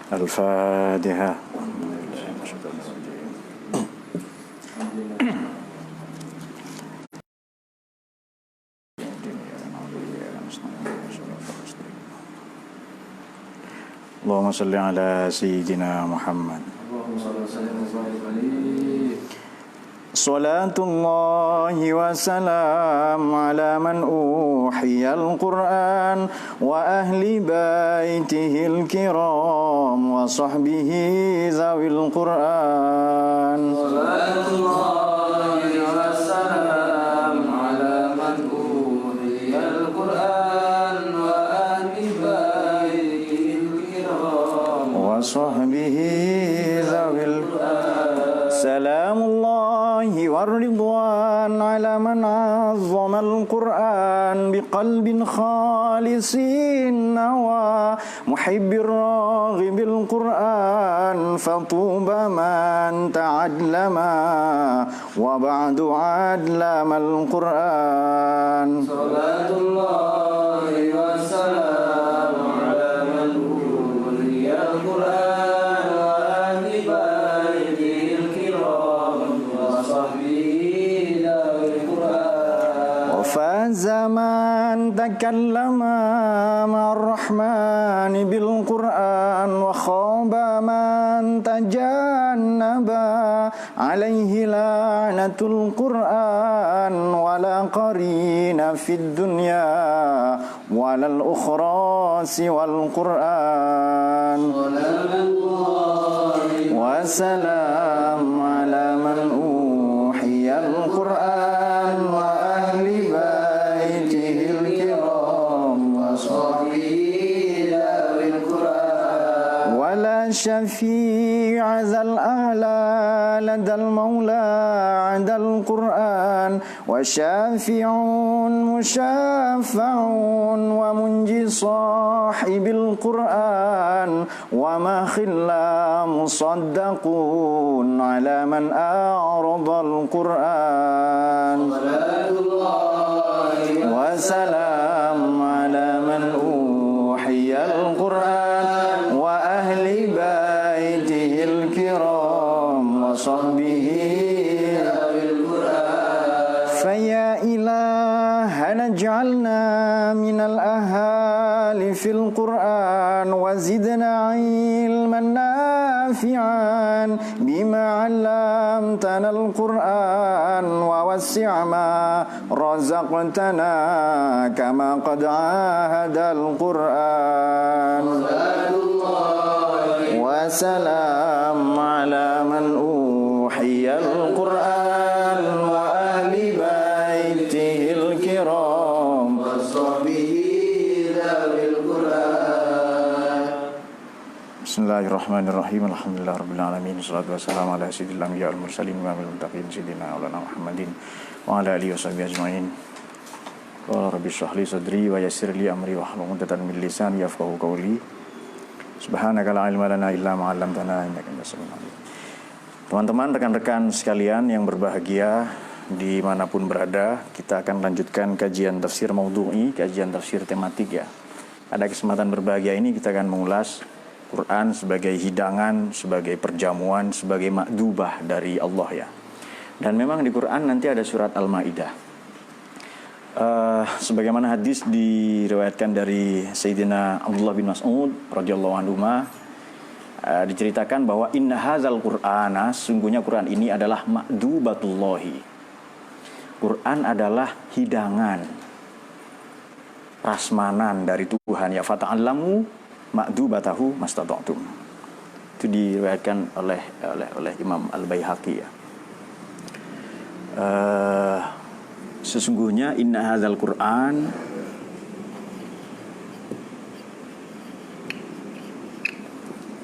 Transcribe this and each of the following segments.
Al-Fatihah. Allahumma salli ala Sayyidina Muhammad. Salatullahi wa salam ala man uhiyal Qur'an wa ahli baitihil kiram wa sahbihi zawil Qur'an. Salatullahi wa salam ala man uhiyal Qur'an wa ahli baitihil kiram wa sahbihi zawil Qur'an. Salamullahi warridwan ala man azzama al-Qur'an biqalbin khalisin wa muhibbir raghibil Qur'an fatuba man ta'allama wa ba'du adlama al-Qur'an. Salatullahi wa salam ala man uliyal Qur'an zaman takallama ma'ar-Rahmani bil-Qur'an wa khaba man tajannaba alaihi la'natul Qur'an wa la qarina fid dunya wa lal ukhra siwal Qur'an. Wa salam ala man uhiyal Qur'an wa ahli baitihil kiram wa sahbihi dawil Qur'an. Wa la syafi'a zal a'la ladal maula 'adal Qur'an wa syafi'un musyafa'un wa munji sahibil Qur'an wa ma khilla musaddaqun ala man a'radal Qur'an. Wa salam ala man uhiyal Qur'an wa ahli baitihil kiram wa sahbihi dawil Qur'an. Faya ilahana ja'alna minal ahali fil Qur'an wa zidna ilman nafi'an bima 'allamtana al-Qur'an wa wasi' ma razaqtana kama qad 'ahada al-Qur'an. Wa salam ala man uhiyal Qur'an wa ahli baitihil kiram wa sahbihi dawil Qur'an. Bismillahirrahmanirrahim. Alhamdulillahirabbil alamin. Wassalatu wassalamu ala sayyidil anbiya'i wal mursalin wa imamil muttaqin sayyidina Maulana Muhammadin wa ala alihi washabbihi ajmain. Qala rabbi shrah li sadri wa yassir li amri wahlul 'uqdatam min lisani yafqahu qawli. Subhanaka la ilma lana illa ma 'allamtana innaka antas samiul alim. Teman-teman, rekan-rekan sekalian yang berbahagia dimanapun berada, kita akan lanjutkan kajian tafsir maudhu'i, kajian tafsir tematik ya. Pada kesempatan berbahagia ini kita akan mengulas Quran sebagai hidangan, sebagai perjamuan, sebagai makdubah dari Allah ya. Dan memang di Quran nanti ada surat Al-Maidah. Sebagaimana hadis diriwayatkan dari Sayyidina Abdullah bin Mas'ud radhiyallahu anhu, diceritakan bahwa inna hadzal Qur'ana, sungguhnya Quran ini adalah makdubatullahi. Quran adalah hidangan, prasmanan dari Tuhan ya. Fata'allamu makdubatahu mastata'tum. Itu diriwayatkan oleh Imam Al-Baihaqi ya. Sesungguhnya inna hadzal Qur'an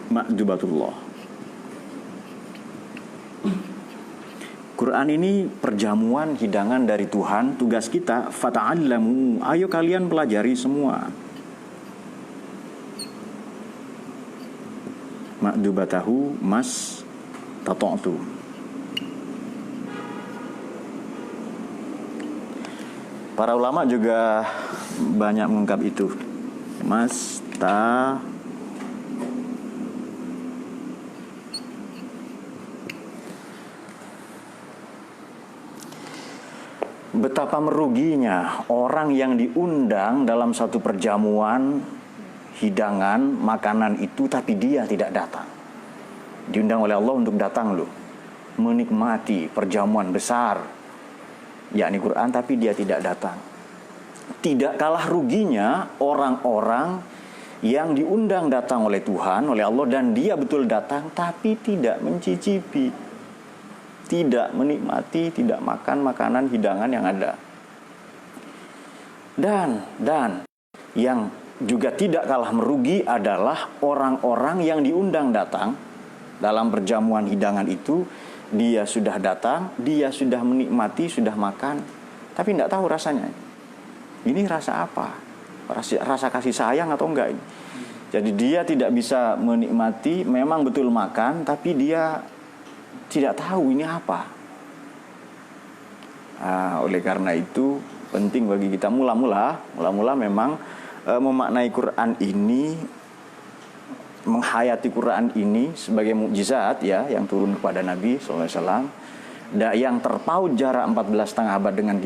makdubatullah. Quran ini perjamuan, hidangan dari Tuhan. Tugas kita fata'allamu, ayo kalian pelajari semua. Makdubatahu mas tata'tu. Para ulama juga banyak mengungkap itu. betapa meruginya orang yang diundang dalam satu perjamuan, hidangan, makanan itu, tapi dia tidak datang. Diundang oleh Allah untuk datang loh, menikmati perjamuan besar, yakni Quran, tapi dia tidak datang. Tidak kalah ruginya orang-orang yang diundang datang oleh Tuhan, oleh Allah, dan dia betul datang, tapi tidak mencicipi, tidak menikmati, tidak makan makanan hidangan yang ada. Dan yang juga tidak kalah merugi adalah orang-orang yang diundang datang dalam perjamuan hidangan itu. Dia sudah datang, dia sudah menikmati, sudah makan, tapi tidak tahu rasanya. Ini rasa apa? Rasa kasih sayang atau enggak ini? Jadi dia tidak bisa menikmati, memang betul makan, tapi dia tidak tahu ini apa. Oleh karena itu penting bagi kita mula-mula memang memaknai Quran ini, menghayati Quran ini sebagai mukjizat ya, yang turun kepada Nabi SAW, dan yang terpaut jarak 14,5 abad dengan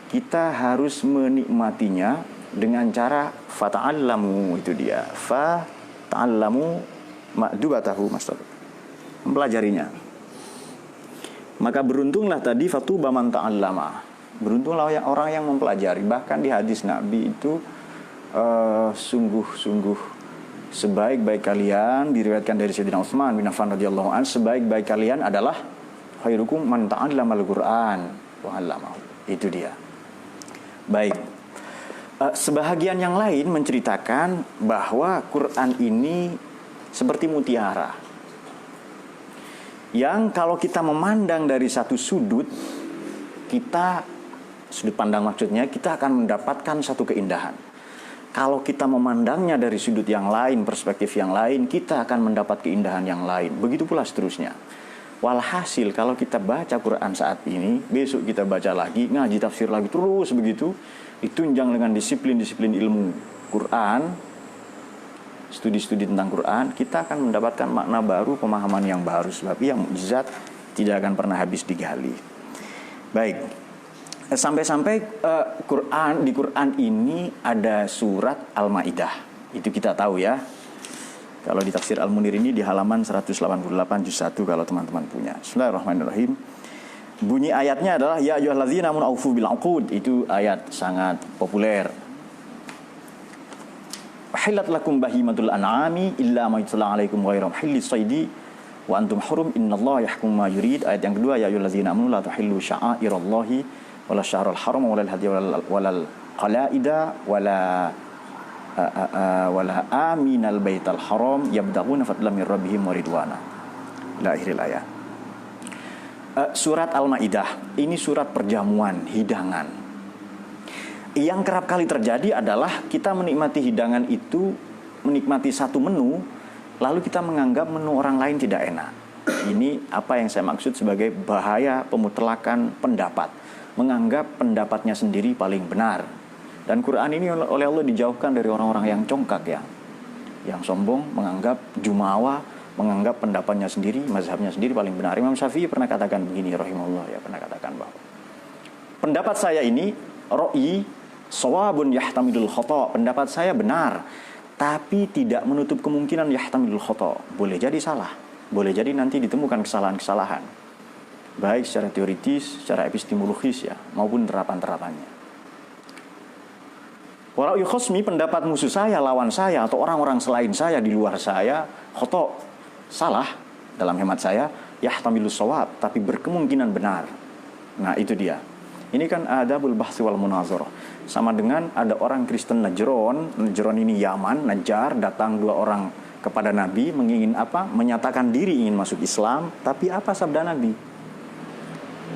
kita harus menikmatinya dengan cara fata'allamu, itu dia, fata'allamu ma'dubatahu, mempelajarinya. Maka beruntunglah tadi fatuba man ta'allama, beruntunglah orang yang mempelajari. Bahkan di hadis Nabi itu sungguh-sungguh sebaik-baik kalian, diriwayatkan dari Sayyidina Utsman bin Affan radhiyallahu anhu, sebaik-baik kalian adalah khairukum man ta'allamal Qur'an wa 'allamahu. Itu dia. Baik. Sebahagian yang lain menceritakan bahwa Quran ini seperti mutiara, yang kalau kita memandang dari satu sudut pandang maksudnya, kita akan mendapatkan satu keindahan. Kalau kita memandangnya dari sudut yang lain, perspektif yang lain, kita akan mendapat keindahan yang lain. Begitu pula seterusnya. Walhasil kalau kita baca Quran saat ini, besok kita baca lagi, ngaji tafsir lagi, terus begitu, ditunjang dengan disiplin-disiplin ilmu Quran, studi-studi tentang Quran, kita akan mendapatkan makna baru, pemahaman yang baru. Sebab yang mukjizat tidak akan pernah habis digali. Baik, sampai-sampai di Quran ini ada surat Al-Maidah. Itu kita tahu ya. Kalau di tafsir Al-Munir ini di halaman 188 juz 1 kalau teman-teman punya. Bismillahirrahmanirrahim. Bunyi ayatnya adalah ya ayyuhalladzina amanu aufu bil uqud. Itu ayat sangat populer. Uhillat lakum bahimatul an'ami illa ma yutla 'alaikum ghairu muhillis saidi wa antum hurum innallaha yahkum ma yurid. Ayat yang kedua ya ayyuhalladzina amanu la tuhillu sya'airallahi wala syahrul haram wala hadiy wala qalaida wala aminal baital haram yabdaguna fadlan min rabbihim wa ridwana. Ila akhiril ayat. Surat Al-Maidah ini surat perjamuan, hidangan. Yang kerap kali terjadi adalah kita menikmati hidangan itu, menikmati satu menu, lalu kita menganggap menu orang lain tidak enak. Ini apa yang saya maksud sebagai bahaya pemutlakan pendapat, menganggap pendapatnya sendiri paling benar. Dan Quran ini oleh Allah dijauhkan dari orang-orang yang congkak ya, yang sombong, menganggap jumawa, menganggap pendapatnya sendiri, mazhabnya sendiri paling benar. Imam Syafi'i pernah katakan begini, rahimahullah ya, pernah katakan bahwa pendapat saya ini ra'yi shawabun yahtamilul khata', pendapat saya benar, tapi tidak menutup kemungkinan yahtamilul khata'. Boleh jadi salah, boleh jadi nanti ditemukan kesalahan-kesalahan, baik secara teoritis, secara epistemologis ya, maupun terapan-terapannya. Walau khosmi, pendapat musuh saya, lawan saya, atau orang-orang selain saya, di luar saya, khoto, salah, dalam hemat saya, yahtamilus shawab, tapi berkemungkinan benar. Nah itu dia. Ini kan adabul bahsi wal munazarah. Sama dengan ada orang Kristen Najron ini Yaman, Najjar, datang dua orang kepada Nabi, mengingin apa? Menyatakan diri ingin masuk Islam, tapi apa sabda Nabi?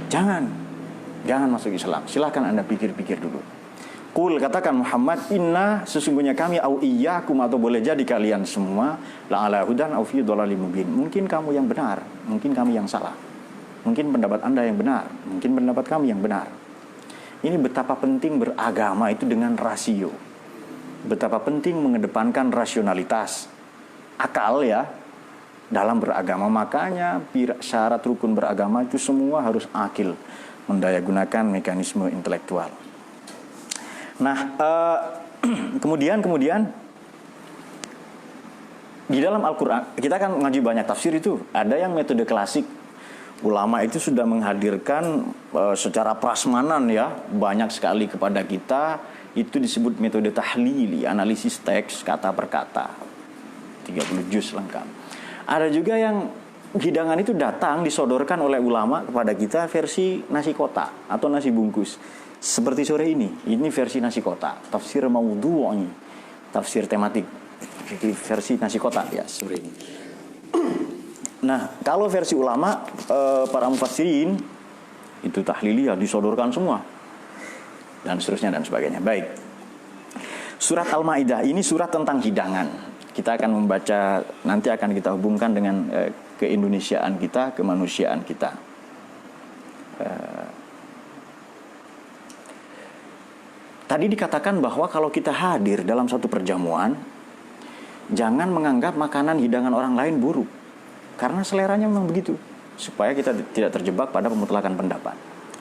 Jangan masuk Islam, silakan Anda pikir-pikir dulu. Qul, katakan Muhammad, inna, sesungguhnya kami, au iyyakum, atau boleh jadi kalian semua, la ala hudan au fi dhalalim mubin. Mungkin kamu yang benar, mungkin kami yang salah. Mungkin pendapat Anda yang benar, mungkin pendapat kami yang benar. Ini betapa penting beragama itu dengan rasio. Betapa penting mengedepankan rasionalitas, akal ya, dalam beragama. Makanya syarat rukun beragama itu semua harus akil. mendayagunakan mekanisme intelektual. Nah, kemudian di dalam Al-Quran, kita kan ngaji banyak tafsir itu. Ada yang metode klasik. Ulama itu sudah menghadirkan secara prasmanan ya, banyak sekali kepada kita. Itu disebut metode tahlili, analisis teks kata per kata. 30 juz lengkap. Ada juga yang hidangan itu datang, disodorkan oleh ulama kepada kita versi nasi kotak atau nasi bungkus. Seperti sore ini versi nasi kotak. Tafsir maudhu'i, tafsir tematik. Jadi versi nasi kotak ya sore ini. Nah, kalau versi ulama, para mufassirin itu tahlili ya disodorkan semua. Dan seterusnya dan sebagainya. Baik. Surat Al-Maidah ini surat tentang hidangan. Kita akan membaca, nanti akan kita hubungkan dengan keindonesiaan kita, kemanusiaan kita. Tadi dikatakan bahwa kalau kita hadir dalam satu perjamuan, jangan menganggap makanan hidangan orang lain buruk. Karena seleranya memang begitu. Supaya kita tidak terjebak pada pemutlakan pendapat.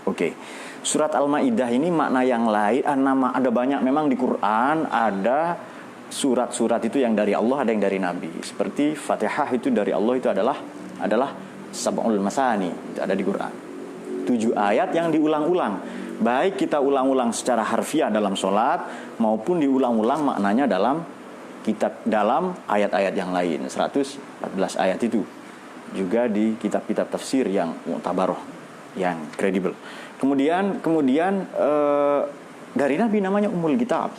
Oke. Surat Al-Maidah ini makna yang lain, nama ada banyak memang di Quran, ada surat-surat itu yang dari Allah, ada yang dari Nabi. Seperti Fatihah itu dari Allah itu adalah Sab'ul Masani, itu ada di Quran. 7 ayat yang diulang-ulang. Baik kita ulang-ulang secara harfiah dalam sholat, maupun diulang-ulang maknanya dalam ayat-ayat yang lain. 114 ayat itu juga di kitab-kitab tafsir yang mu'tabaroh, yang kredibel. Kemudian dari Nabi namanya Ummul Kitab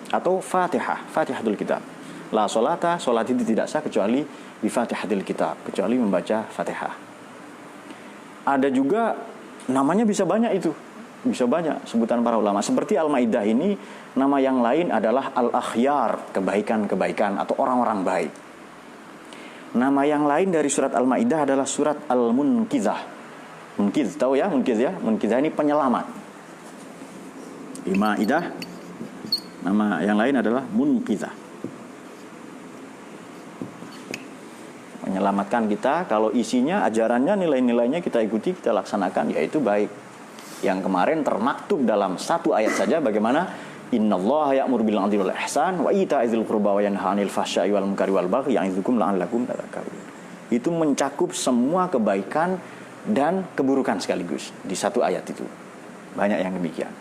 atau Fatihatul Kitab. La sholata, sholat itu tidak sah kecuali di Fatihatul Kitab, kecuali membaca Fatihah. Ada juga namanya bisa banyak itu. Bisa banyak sebutan para ulama. Seperti Al-Maidah ini, nama yang lain adalah Al-Akhyar, kebaikan-kebaikan atau orang-orang baik. Nama yang lain dari surat Al-Maidah adalah surat Al-Munqidhah. Munqidh, tahu ya Munqidh ya? Munqidhah ini penyelamat. Al-Maidah, nama yang lain adalah Munqidhah. Menyelamatkan kita kalau isinya, ajarannya, nilai-nilainya kita ikuti, kita laksanakan, yaitu baik. Yang kemarin termaktub dalam satu ayat saja bagaimana innallaha ya'muru bil 'adli wal ihsan wa ita'izil qurba wa yanha 'anil fahsya'i wal munkari wal baghi ya'izukum la'allakum tadhakkarun. Itu mencakup semua kebaikan dan keburukan sekaligus di satu ayat itu. Banyak yang demikian.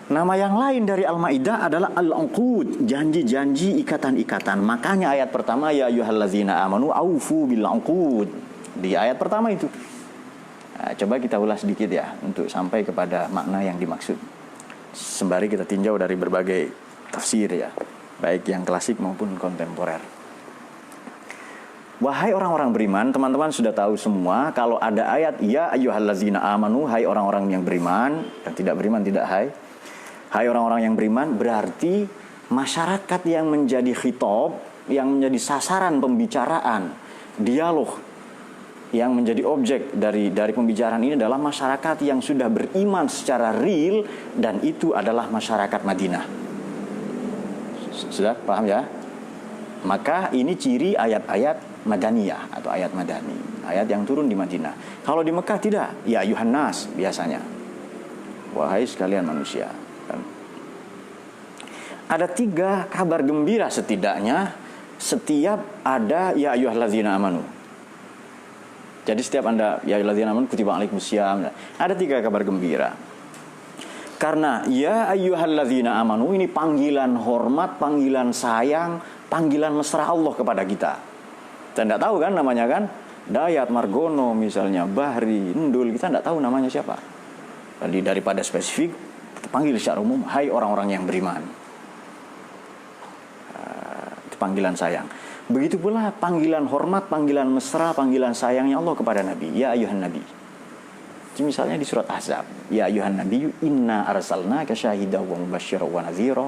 Nama yang lain dari Al-Maidah adalah Al-Uqud, janji-janji, ikatan-ikatan. Makanya ayat pertama ya ayyuhallazina amanu aufu bil uqud. Di ayat pertama itu. Nah, coba kita ulas sedikit ya untuk sampai kepada makna yang dimaksud. Sembari kita tinjau dari berbagai tafsir ya, baik yang klasik maupun kontemporer. Wahai orang-orang beriman, teman-teman sudah tahu semua kalau ada ayat ya ayyuhallazina amanu, hai orang-orang yang beriman, dan tidak beriman tidak hai. Hai orang-orang yang beriman berarti masyarakat yang menjadi khitab, yang menjadi sasaran pembicaraan, dialog yang menjadi objek dari pembicaraan ini adalah masyarakat yang sudah beriman secara real, dan itu adalah masyarakat Madinah. Sudah paham ya? Maka ini ciri ayat-ayat Madaniyah atau ayat Madani, ayat yang turun di Madinah. Kalau di Mekah tidak, ya ayuhan nas biasanya. Wahai sekalian manusia. Ada 3 kabar gembira setidaknya setiap ada ya ayyuhallazina amanu. Jadi setiap Anda ya ayyuhallazina amanu kutiba alaikumusiyam, ada 3 kabar gembira. Karena ya ayyuhallazina amanu ini panggilan hormat, panggilan sayang, panggilan mesra Allah kepada kita. Kita tidak tahu kan namanya kan? Dayat, Margono misalnya, Bahri, Ndul, kita tidak tahu namanya siapa. Jadi daripada spesifik, kita panggil secara umum, hai orang-orang yang beriman. Itu panggilan sayang. Begitu pula panggilan hormat, panggilan mesra, panggilan sayangnya Allah kepada Nabi. Ya ayuhan Nabi. Jadi misalnya di surat Ahzab. Ya ayuhan Nabi, inna arsalnaka syahidan wa mubasysyiran wa nadhira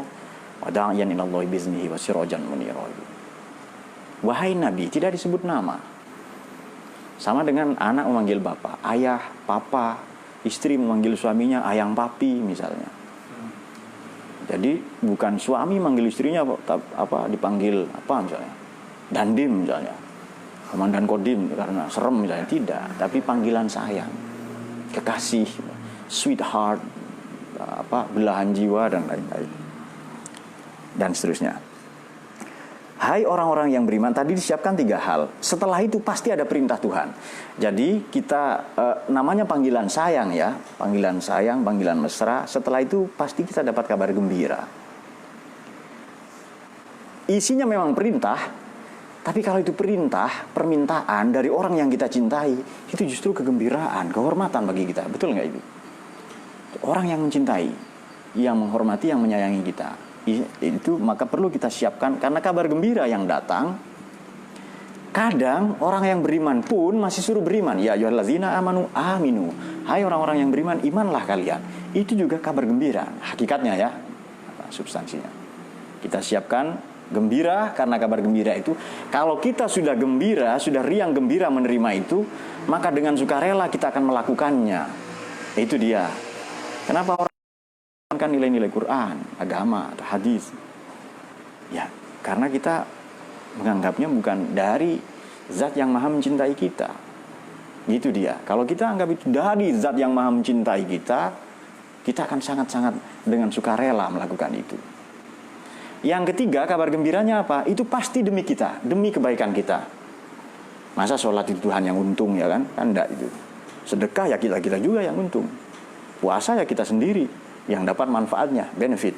wa da'iyan ila Allahi biiznihi wa sirajan munira. Wahai Nabi, tidak disebut nama. Sama dengan anak memanggil bapak, ayah, papa, istri memanggil suaminya ayang papi misalnya. Jadi bukan suami manggil istrinya dipanggil apa misalnya, dandim misalnya, komandan kodim karena serem misalnya, tidak, tapi panggilan sayang. kekasih, sweetheart, belahan jiwa dan lain-lain. Dan seterusnya. Hai orang-orang yang beriman, tadi disiapkan 3 hal. Setelah itu pasti ada perintah Tuhan. Jadi kita namanya panggilan sayang ya, panggilan sayang, panggilan mesra. Setelah itu pasti kita dapat kabar gembira. Isinya memang perintah, tapi kalau itu perintah, permintaan dari orang yang kita cintai, itu justru kegembiraan, kehormatan bagi kita. Betul nggak itu? Orang yang mencintai, yang menghormati, yang menyayangi kita, itu maka perlu kita siapkan, karena kabar gembira yang datang. Kadang orang yang beriman pun masih suruh beriman. Ya ayyuhallazina amanu aminu. Hai orang-orang yang beriman, imanlah kalian. Itu juga kabar gembira. Hakikatnya ya, substansinya. Kita siapkan gembira, karena kabar gembira itu, kalau kita sudah gembira, sudah riang gembira menerima itu, maka dengan sukarela kita akan melakukannya. Itu dia. Kenapa orang kan nilai-nilai Quran, agama, atau hadis? Ya, karena kita menganggapnya bukan dari zat yang maha mencintai kita. Gitu dia. Kalau kita anggap itu dari zat yang maha mencintai kita, kita akan sangat-sangat dengan sukarela melakukan itu. Yang ketiga, kabar gembiranya apa? Itu pasti demi kita, demi kebaikan kita. Masa sholat itu Tuhan yang untung ya kan? Kan enggak itu. Sedekah ya kita juga yang untung. Puasa ya kita sendiri yang dapat manfaatnya, benefit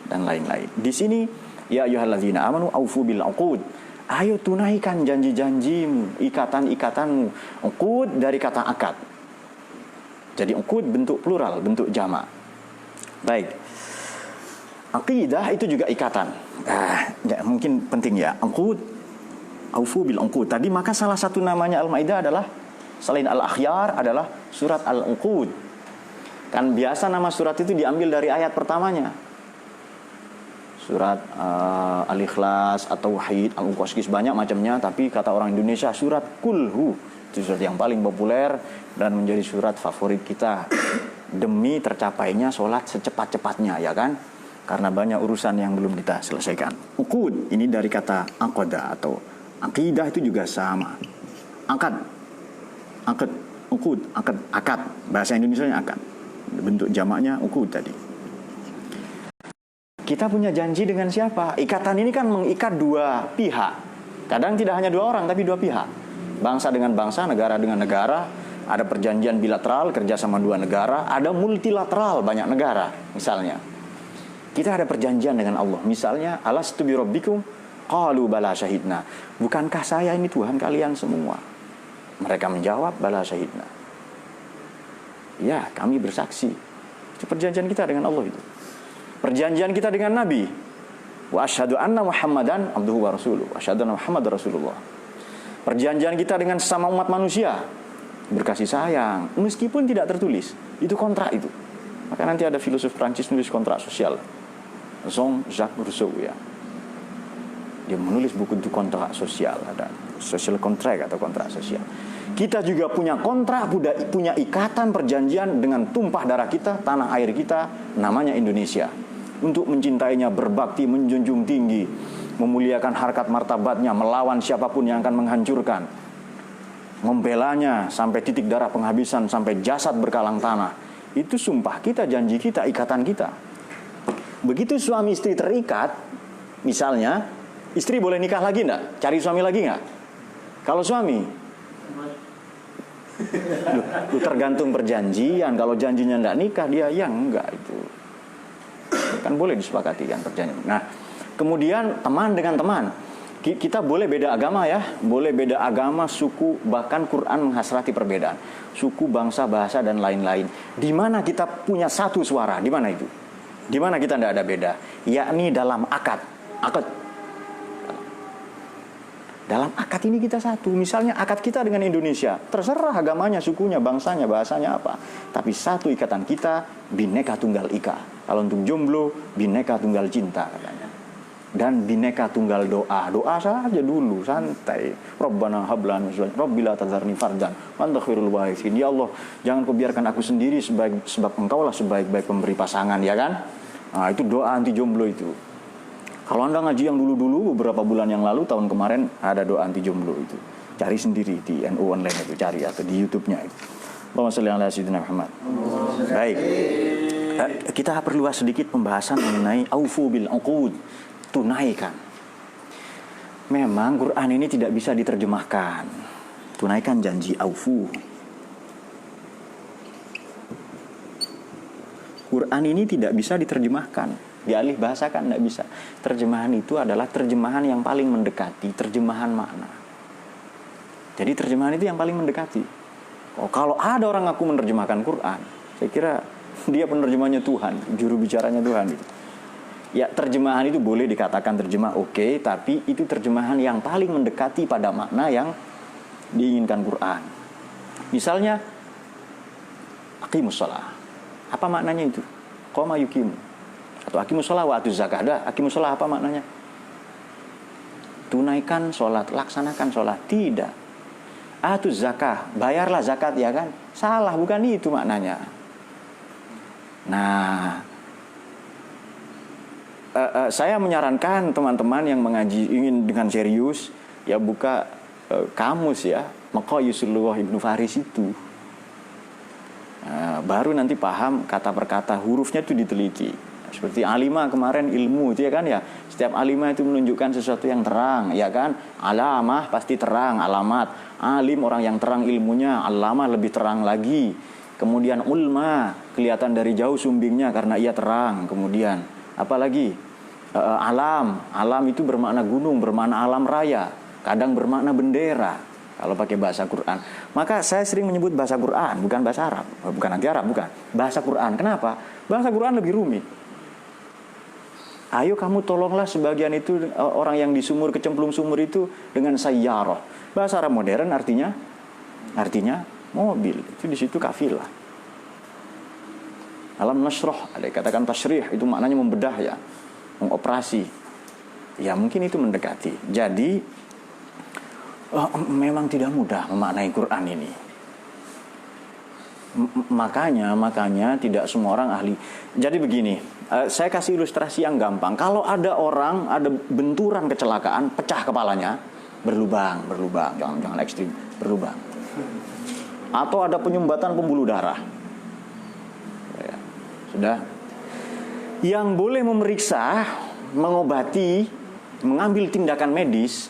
dan lain-lain. Di sini ya ayyuhallazina amanu aufu bil uqud. Ayo tunaikan janji-janjimu, ikatan-ikatanmu. Uqud dari kata akad. Jadi uqud bentuk plural, bentuk jamak. Baik. Aqidah itu juga ikatan. Ya, mungkin penting ya. Uqud, aufu bil uqud. Tadi maka salah satu namanya Al-Maidah adalah, selain Al-Akhyar, adalah surat Al-Uqud. Kan biasa nama surat itu diambil dari ayat pertamanya. Surat Al-Ikhlas atau Wahid, Al-Muqaskis, banyak macamnya. Tapi kata orang Indonesia surat Kulhu. Itu surat yang paling populer dan menjadi surat favorit kita. Demi tercapainya sholat secepat-cepatnya ya kan. Karena banyak urusan yang belum kita selesaikan. Uqud, ini dari kata aqada atau aqidah itu juga sama. Akad, uqud, akad. Bahasa Indonesianya akad. Bentuk jamaknya uqud tadi. Kita punya janji dengan siapa? Ikatan ini kan mengikat 2 pihak. Kadang tidak hanya 2 orang, tapi 2 pihak. Bangsa dengan bangsa, negara dengan negara. Ada perjanjian bilateral, kerja sama 2 negara. Ada multilateral, banyak negara. Misalnya, kita ada perjanjian dengan Allah. Misalnya, alastu bi rabbikum qalu bala syahidna. Bukankah saya ini Tuhan kalian semua? Mereka menjawab bala syahidna. Ya, kami bersaksi. Itu perjanjian kita dengan Allah itu. Perjanjian kita dengan Nabi. Wa asyhadu anna Muhammadan abduhu wa rasuluh. Wa asyhadu anna Muhammadar Rasulullah. Perjanjian kita dengan sesama umat manusia. Berkasih sayang, meskipun tidak tertulis. Itu kontrak itu. Maka nanti ada filosof Prancis nulis kontrak sosial. Jean-Jacques Rousseau ya. Dia menulis buku itu kontrak sosial, ada social contract atau kontrak sosial. Kita juga punya kontrak, punya ikatan perjanjian dengan tumpah darah kita, tanah air kita, namanya Indonesia. Untuk mencintainya, berbakti, menjunjung tinggi, memuliakan harkat martabatnya, melawan siapapun yang akan menghancurkan, membelanya sampai titik darah penghabisan, sampai jasad berkalang tanah. Itu sumpah kita, janji kita, ikatan kita. Begitu suami istri terikat, misalnya, istri boleh nikah lagi enggak? Cari suami lagi enggak? Kalau suami, tergantung perjanjian. Kalau janjinya enggak nikah, dia yang enggak itu. Kan boleh disepakati kan perjanjian. Nah, kemudian teman dengan teman. Kita boleh beda agama ya, boleh beda agama, suku, bahkan Quran menghasrati perbedaan. Suku, bangsa, bahasa dan lain-lain. Di mana kita punya satu suara? Di mana itu? Di mana kita tidak ada beda? Yakni dalam akad. Dalam akad ini kita satu. Misalnya akad kita dengan Indonesia, terserah agamanya, sukunya, bangsanya, bahasanya apa. Tapi satu ikatan kita, Bhinneka Tunggal Ika. Kalau untuk jomblo, Bhinneka Tunggal Cinta katanya. Dan Bhinneka Tunggal Doa. Doa saja dulu, santai. Rabbana hablan Rabbila tazarni fardan wa anta khairul warithin. Ya Allah, jangan kau biarkan aku sendiri sebab engkaulah sebaik-baik pemberi pasangan, ya kan? Nah, itu doa anti jomblo itu. Kalau Anda ngaji yang dulu-dulu beberapa bulan yang lalu, tahun kemarin ada doa anti jomblo itu. Cari sendiri di NU online itu, cari atau di YouTube-nya itu. Allahumma shalli ala sayyidina Muhammad. Baik. Kita perluas sedikit pembahasan mengenai aufu bil uqud, tunaikan. Memang Quran ini tidak bisa diterjemahkan. Tunaikan janji, aufu. Quran ini tidak bisa diterjemahkan, dialih bahasakan tidak bisa. Terjemahan itu adalah terjemahan yang paling mendekati, terjemahan makna. Jadi terjemahan itu yang paling mendekati. Kalau ada orang ngaku menerjemahkan Quran, saya kira dia penerjemahnya Tuhan, juru bicaranya Tuhan. Ya, terjemahan itu boleh dikatakan terjemah oke, tapi itu terjemahan yang paling mendekati pada makna yang diinginkan Quran. Misalnya aqimus shalah. Apa maknanya itu? Qoma yuqimu. Atau aqimus shalah wa atuz zakah. Aqimus shalah apa maknanya? Tunaikan sholat, laksanakan sholat. Tidak. Atuz zakah, bayarlah zakat, ya kan? Salah, bukan itu maknanya. Nah, saya menyarankan teman-teman yang mengaji ingin dengan serius, ya buka kamus ya, Maqayisul Lughah Ibnu Faris itu. Baru nanti paham kata per kata, hurufnya itu diteliti. Seperti alimah kemarin ilmu itu ya kan ya. Setiap alimah itu menunjukkan sesuatu yang terang, ya kan? Alamah pasti terang, alamat. Alim orang yang terang ilmunya, alamah lebih terang lagi. Kemudian ulma kelihatan dari jauh sumbingnya karena ia terang. Kemudian apalagi alam itu bermakna gunung, bermakna alam raya, kadang bermakna bendera kalau pakai bahasa Quran. Maka saya sering menyebut bahasa Quran, bukan bahasa Arab, bukan anti Arab, bukan. Bahasa Quran. Kenapa? Bahasa Quran lebih rumit. Ayo kamu tolonglah sebagian itu orang yang di sumur, kecemplung sumur itu dengan sayyarah. Bahasa Arab modern artinya mobil. Itu di situ kafilah. Alam nasrah, ada katakan tasyrih, itu maknanya membedah ya, mengoperasi. Ya mungkin itu mendekati. Jadi memang tidak mudah memaknai Quran ini. Makanya tidak semua orang ahli. Jadi begini, saya kasih ilustrasi yang gampang. Kalau ada orang, ada benturan kecelakaan, pecah kepalanya, berlubang, jangan ekstrim, berlubang. Atau ada penyumbatan pembuluh darah. Ya, sudah. Yang boleh memeriksa, mengobati, mengambil tindakan medis,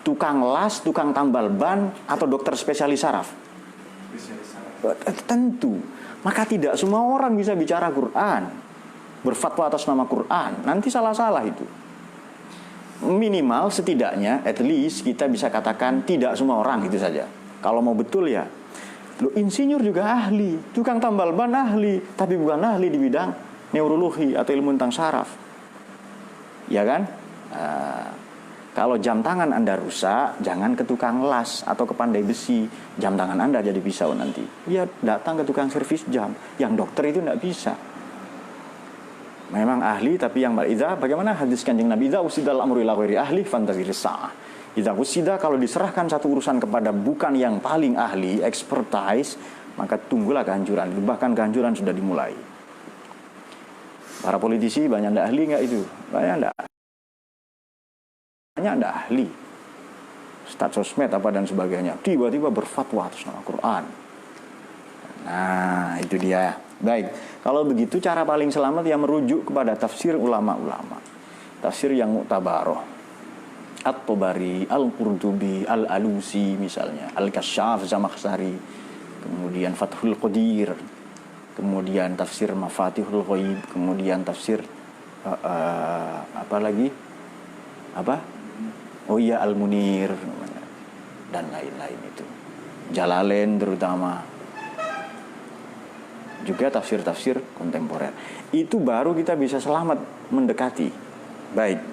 tukang las, tukang tambal ban, atau dokter spesialis saraf. Tentu. Maka tidak semua orang bisa bicara Quran, berfatwa atas nama Quran. Nanti salah-salah itu. Minimal setidaknya, at least kita bisa katakan tidak semua orang itu saja. Kalau mau betul ya. Loh, insinyur juga ahli, tukang tambal ban ahli, tapi bukan ahli di bidang neurologi atau ilmu tentang saraf. Ya kan? Kalau jam tangan Anda rusak, jangan ke tukang las atau ke pandai besi. Jam tangan Anda jadi pisau nanti. Ya datang ke tukang servis jam. Yang dokter itu tidak bisa. Memang ahli, tapi yang bagaimana hadis Kanjeng Nabi? Idza usidal amru ila ghairi ahli fantaziris sa'ah. Idza usida, kalau diserahkan satu urusan kepada bukan yang paling ahli, expertise, maka tunggulah kehancuran. Bahkan kehancuran sudah dimulai. Para politisi banyak tidak ahli nggak itu? Banyak tidak ahli. Staf sosmed apa dan sebagainya, tiba-tiba berfatwa atas nama Quran. Nah, itu dia. Baik, kalau begitu cara paling selamat yang merujuk kepada tafsir ulama-ulama. Tafsir yang mu'tabaroh. At-Tabari, Al-Qurtubi, Al-Alusi misalnya, Al-Kasyaf, Zamakhsyari, kemudian Fathul Qadir, kemudian tafsir Mafatihul Ghaib, kemudian tafsir apa lagi? Oh iya, Al-Munir dan lain-lain itu. Jalalain terutama. Juga tafsir-tafsir kontemporer. Itu baru kita bisa selamat mendekati. Baik.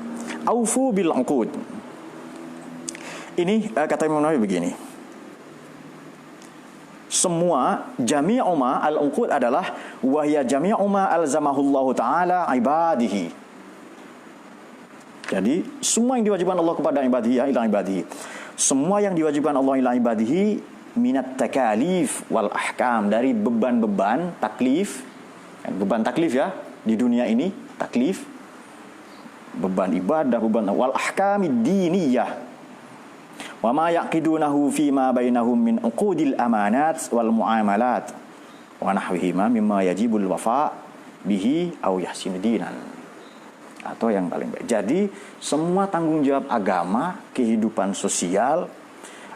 Aufu bil uqud. Ini kata Imam Nawawi begini. Semua jami'u ma al-uqud adalah wahya jami'u ma alzamahullahu ta'ala ibadihi. Jadi semua yang diwajibkan Allah kepada ibadihi ila ibadihi. Semua yang diwajibkan Allah ila ibadihi minat takalif wal ahkam, dari beban-beban taklif, beban taklif ya di dunia ini, taklif, beban ibadah, beban wal ahkam diniyah Wa ma yaqidunahu fi ma bainahum min uqudil amanat wal muamalat wa nahwihima mimma yajibul wafa bihi aw yahsinu dinan. Atau yang paling baik. Jadi semua tanggung jawab agama, kehidupan sosial,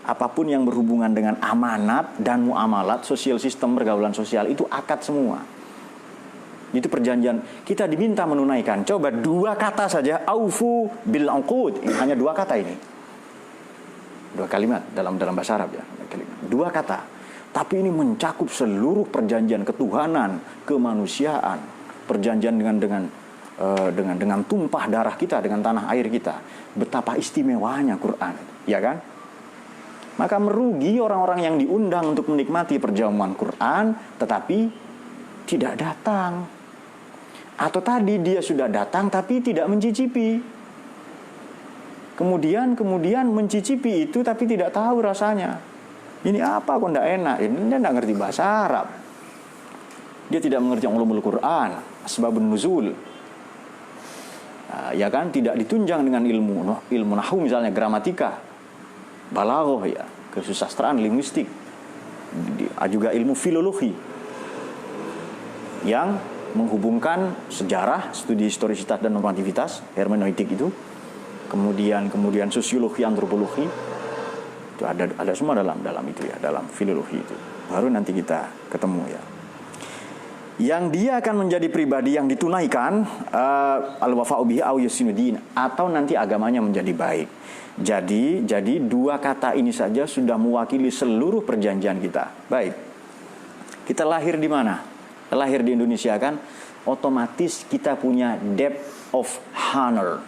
apapun yang berhubungan dengan amanat dan muamalat, sosial sistem pergaulan sosial itu akad semua. Itu perjanjian. Kita diminta menunaikan. Coba 2 kata saja, aufu bil uqud. Hanya 2 kata ini. 2 kalimat dalam bahasa Arab ya. 2 kata. Tapi ini mencakup seluruh perjanjian ketuhanan, kemanusiaan, perjanjian dengan tumpah darah kita, dengan tanah air kita. Betapa istimewanya Quran, ya kan? Maka merugi orang-orang yang diundang untuk menikmati perjamuan Quran tetapi tidak datang. Atau tadi dia sudah datang tapi tidak mencicipi. Kemudian mencicipi itu tapi tidak tahu rasanya. Ini apa kok tidak enak? Ini dia tidak ngerti bahasa Arab. Dia tidak mengerti ulumul Quran, asbabun nuzul. Ya kan, tidak ditunjang dengan ilmu nahwu misalnya, gramatika, balaghah ya, kesusastraan linguistik, juga ilmu filologi yang menghubungkan sejarah, studi historisitas dan normativitas, hermeneutik itu, kemudian sosiologi, antropologi, itu ada semua dalam itu ya, dalam filologi itu. Baru nanti kita ketemu ya. Yang dia akan menjadi pribadi yang ditunaikan al-wafa'u bihi aw yusinuddin, atau nanti agamanya menjadi baik. Jadi 2 kata ini saja sudah mewakili seluruh perjanjian kita. Baik. Kita lahir di mana? Lahir di Indonesia kan, otomatis kita punya debt of honor.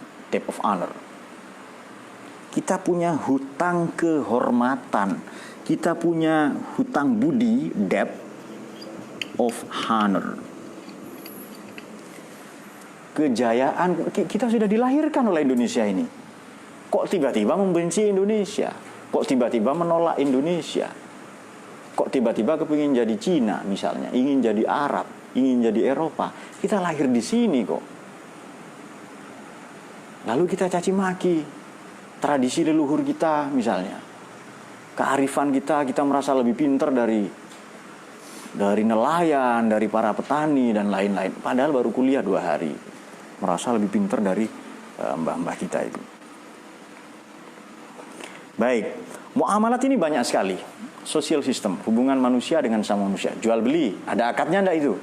Kita punya hutang kehormatan. Kita punya hutang budi, debt of honor. Kejayaan kita sudah dilahirkan oleh Indonesia ini. Kok tiba-tiba membenci Indonesia? Kok tiba-tiba menolak Indonesia? Kok tiba-tiba kepingin jadi Cina misalnya, ingin jadi Arab, ingin jadi Eropa? Kita lahir di sini kok. Lalu kita caci maki tradisi leluhur kita misalnya. Kearifan kita merasa lebih pintar dari nelayan, dari para petani dan lain-lain. Padahal baru kuliah 2 hari. Merasa lebih pintar dari mbah-mbah kita itu. Baik, muamalat ini banyak sekali. Social system, hubungan manusia dengan sama manusia. Jual beli, ada akadnya enggak itu?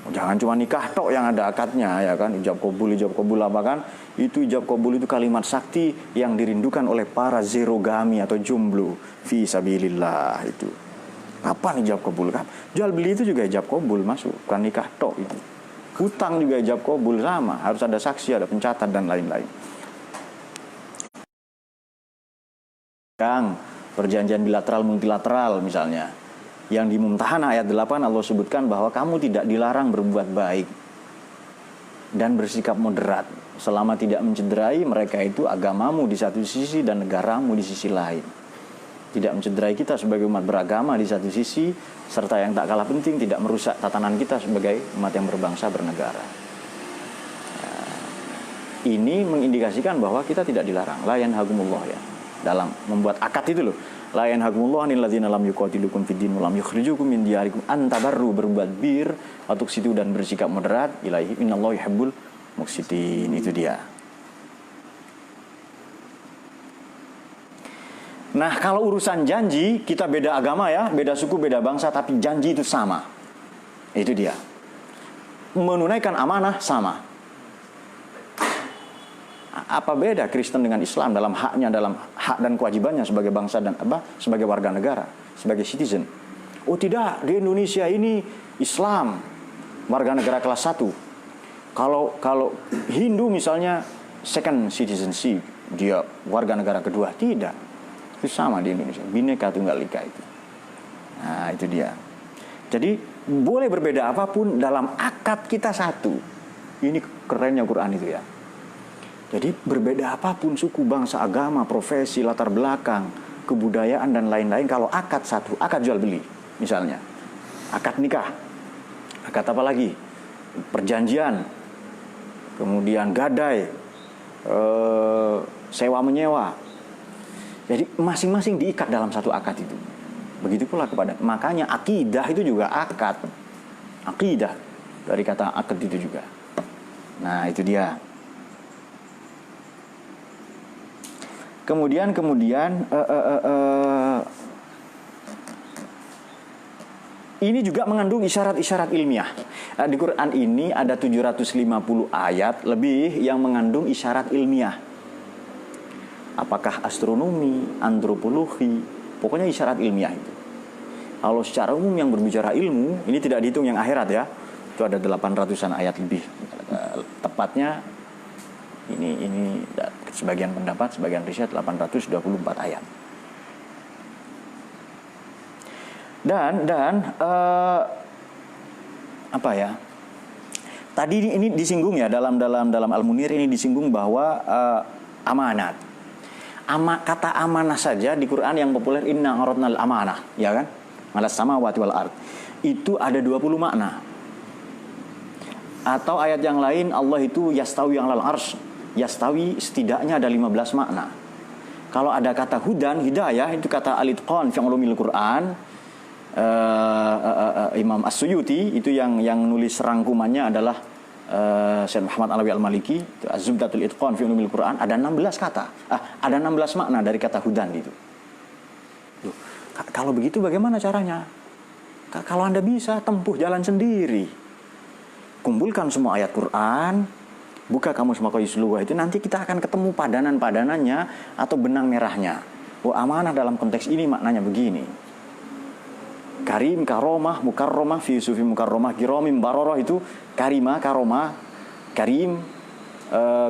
Jangan cuma nikah tok yang ada akadnya ya kan. Ijab kabul apa kan? Itu ijab kabul itu kalimat sakti yang dirindukan oleh para zerogami atau jomblo fi sabilillah itu. Kapan ijab kabul kan? Jual beli itu juga ijab kabul masuk, bukan nikah tok itu. Hutang juga ijab kabul sama, harus ada saksi, ada pencatat dan lain-lain. Yang perjanjian bilateral multilateral misalnya, yang di Mumtahanah ayat 8 Allah sebutkan bahwa kamu tidak dilarang berbuat baik dan bersikap moderat selama tidak mencederai mereka itu agamamu di satu sisi dan negaramu di sisi lain. Tidak mencederai kita sebagai umat beragama di satu sisi, serta yang tak kalah penting tidak merusak tatanan kita sebagai umat yang berbangsa bernegara. Ini mengindikasikan bahwa kita tidak dilarang. La yanhagumullah ya, dalam membuat akad itu loh. La yanhagumullah anil ladzina lam yuqatilukum fid din wa lam yukhrijukum min diyarikum an tabarru, berbuat bir atau situ dan bersikap moderat. Ilaihi innallaha yuhibbul muqsitin. Itu dia. Nah, kalau urusan janji, kita beda agama ya, beda suku, beda bangsa, tapi janji itu sama. Itu dia. Menunaikan amanah sama. Apa beda Kristen dengan Islam dalam haknya, dalam hak dan kewajibannya sebagai bangsa dan sebagai warga negara, sebagai citizen? Oh tidak, di Indonesia ini Islam warga negara kelas 1. Kalau Hindu misalnya second citizenship, dia warga negara kedua, tidak. Itu sama di Indonesia, Bhinneka Tunggal Ika itu. Nah itu dia. Jadi boleh berbeda apapun, dalam akad kita satu. Ini kerennya Quran itu ya. Jadi berbeda apapun suku, bangsa, agama, profesi, latar belakang, kebudayaan dan lain-lain, kalau akad satu, akad jual beli misalnya, akad nikah, akad apa lagi, perjanjian, kemudian gadai, sewa menyewa. Jadi masing-masing diikat dalam satu akad itu. Begitu pula kepada, makanya akidah itu juga akad. Akidah dari kata akad itu juga. Nah, itu dia. Kemudian ini juga mengandung isyarat-isyarat ilmiah. Di Quran ini ada 750 ayat lebih yang mengandung isyarat ilmiah. Apakah astronomi, antropologi, pokoknya isyarat ilmiah itu. Kalau secara umum yang berbicara ilmu, ini tidak dihitung yang akhirat ya. Itu ada 800-an ayat lebih. Tepatnya ini sebagian pendapat, sebagian riset 824 ayat. Dan apa ya? Tadi ini disinggung ya dalam Al-Munir ini disinggung bahwa amanat. Kata amanah saja di Quran yang populer inna aradnal amanah, ya kan? Alas samawati wal ard. Itu ada 20 makna. Atau ayat yang lain Allah itu yastawi alal arsy. Yastawi setidaknya ada 15 makna. Kalau ada kata hudan, hidayah, itu kata al-itqan fi ulumil Quran. Imam As-Suyuti itu yang nulis rangkumannya adalah Syekh Muhammad Alawi Al-Maliki, Az-Zubdatul Itqan fi Ulumil Quran, ada 16 kata. Ada 16 makna dari kata hudan itu. Loh, kalau begitu bagaimana caranya? Kalau Anda bisa tempuh jalan sendiri. Kumpulkan semua ayat Quran, buka kamus Maqayis Lughah itu, nanti kita akan ketemu padanan-padanannya atau benang merahnya. Oh, amanah dalam konteks ini maknanya begini. Karim, karomah, mukarromah, fi sufi mukarromah, kiromim, baroroh itu karimah, karomah, karim,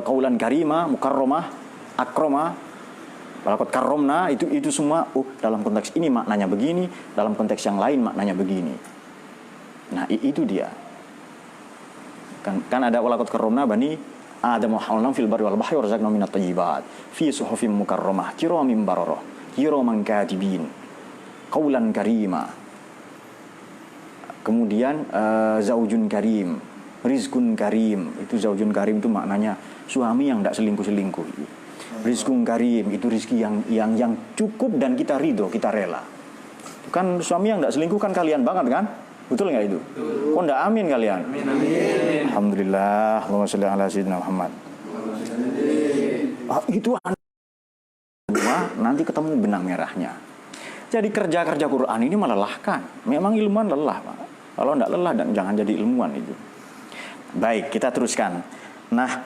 kaulan karimah, mukarromah, akromah, balakot karomna, itu semua dalam konteks ini maknanya begini, dalam konteks yang lain maknanya begini. Nah, itu dia. Kan ada balakot karomna bani Adam wa hamalnahum fil barri wal bahri warzaqnahum minat thayyibat fi suhufim mukarromah, kiromim baroroh, kiroman katibin, kaulan karimah. Kemudian zaujun karim, rizkun karim. Itu zaujun karim itu maknanya suami yang tidak selingkuh-selingkuh. Rizkun karim itu rizki yang cukup dan kita ridho, kita rela. Kan suami yang tidak selingkuh kan kalian banget kan? Betul nggak itu? Kok tidak amin kalian? Amin, amin. Alhamdulillah. Allahumma sholli ala sayyidina Muhammad. Itu semua nanti ketemu benang merahnya. Jadi kerja-kerja Quran ini melelahkan. Memang ilmuwan lelah, Pak. Kalau tidak lelah, dan jangan jadi ilmuwan itu. Baik, kita teruskan. Nah,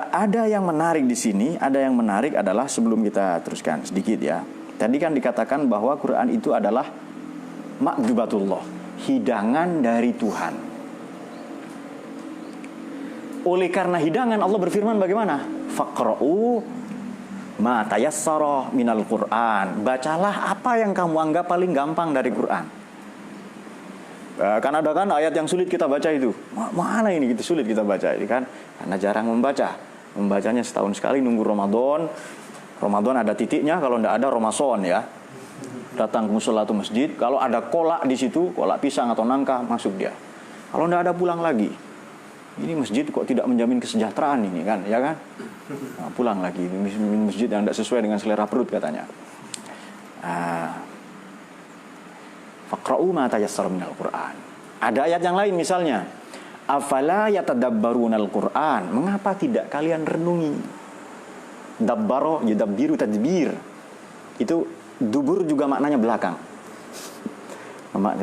ada yang menarik di sini. Ada yang menarik adalah sebelum kita teruskan sedikit ya. Tadi kan dikatakan bahwa Quran itu adalah ma'dubatullah, hidangan dari Tuhan. Oleh karena hidangan, Allah berfirman bagaimana? Faqra'u ma tayassara minal Quran. Bacalah apa yang kamu anggap paling gampang dari Quran. Kan ada kan ayat yang sulit kita baca itu. Mana ini gitu sulit kita baca ini kan? Karena jarang membaca. Membacanya setahun sekali, nunggu Ramadan. Ramadan ada titiknya, kalau tidak ada Ramadan ya. Datang ke musola atau masjid, kalau ada kolak di situ, kolak pisang atau nangka, masuk dia. Kalau tidak ada pulang lagi. Ini masjid kok tidak menjamin kesejahteraan ini kan, ya kan? Nah, pulang lagi, masjid yang tidak sesuai dengan selera perut katanya. Faqra'u ma tayassara minal Qur'an. Ada ayat yang lain misalnya, afala yatadabbarunal Qur'an. Mengapa tidak kalian renungi? Dabbaro yudabbiru tadbir. Itu dubur juga maknanya belakang.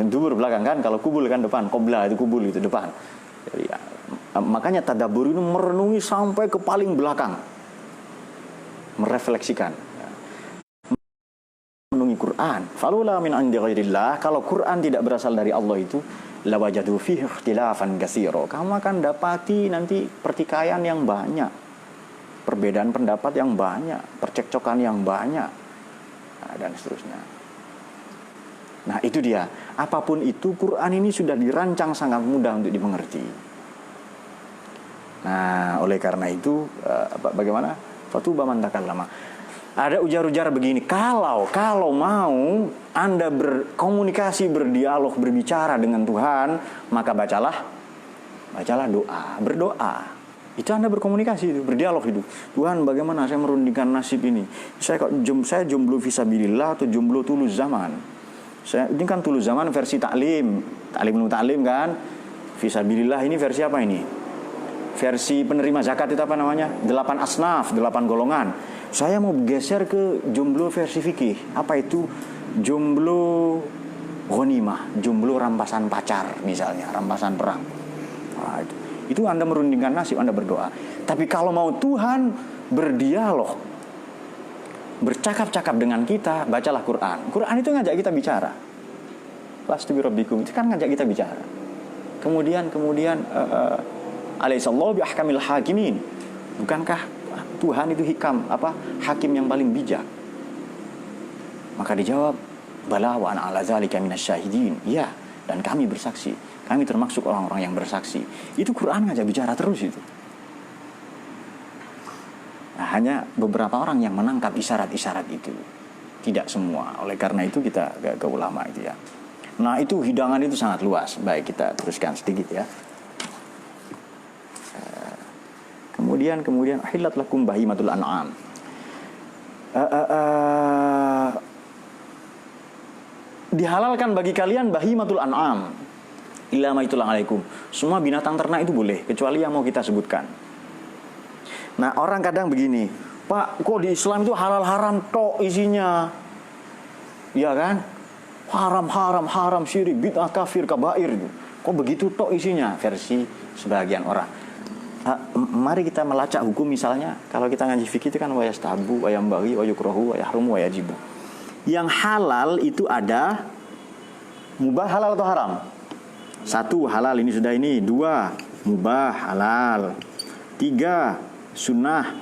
Dubur belakang kan, kalau kubul kan depan, qobla itu kubul itu depan. Jadi, makanya tadabbur itu merenungi sampai ke paling belakang. Merefleksikan. Menungi Quran. Falula min indi ghairillah. Kalau Quran tidak berasal dari Allah itu, lawajadu fihi ikhtilafan katsira. Kamu akan dapati nanti pertikaian yang banyak, perbedaan pendapat yang banyak, percekcokan yang banyak, dan seterusnya. Nah, itu dia. Apapun itu, Quran ini sudah dirancang sangat mudah untuk dimengerti. Nah, oleh karena itu, bagaimana? Fatuba man takallama. Ada ujar-ujar begini, kalau mau Anda berkomunikasi, berdialog, berbicara dengan Tuhan, maka bacalah doa, berdoa. Itu Anda berkomunikasi, itu berdialog itu. Tuhan, bagaimana saya merundingkan nasib ini? Saya jomblo fisabilillah atau jomblo tulus zaman? Ini kan tulus zaman versi taklim kan? Fisabilillah ini versi apa ini? Versi penerima zakat itu apa namanya? 8 asnaf, 8 golongan. Saya mau geser ke jomblo versi fikih. Apa itu? Jomblo ghanimah, jomblo rampasan pacar misalnya, rampasan perang. Nah, itu Anda merundingkan nasib, Anda berdoa. Tapi kalau mau Tuhan berdialog, bercakap-cakap dengan kita, bacalah Quran. Quran itu ngajak kita bicara. Lastu bi rabbikum, itu kan ngajak kita bicara. Kemudian alaihissallahu bi ahkamil hakimin. Bukankah Tuhan itu hakim yang paling bijak? Maka dijawab, bala wa ana ala zalika minasyahidin. Ya, dan kami bersaksi. Kami termasuk orang-orang yang bersaksi. Itu Quran ngajak bicara terus itu. Nah, hanya beberapa orang yang menangkap isyarat-isyarat itu. Tidak semua. Oleh karena itu kita ke ulama itu ya. Nah, itu hidangan itu sangat luas. Baik, kita teruskan sedikit ya. Kemudian ahillat lakum bahimatul an'am. Dihalalkan bagi kalian bahimatul an'am. Illa ma yutla alaikum. Semua binatang ternak itu boleh, kecuali yang mau kita sebutkan. Nah, orang kadang begini, Pak, kok di Islam itu halal haram tok isinya? Ya kan? Haram, syirik, bid'ah, kafir, kabair. Kok begitu tok isinya? Versi sebagian orang. Mari kita melacak hukum misalnya. Kalau kita ngaji fikih itu kan wa yastahabu, wa yambaghi, wa yukrahu, wa yahrumu, wa yajibu. Yang halal itu ada mubah, halal atau haram? 1, halal, ini sudah ini. 2, mubah, halal. 3, sunnah,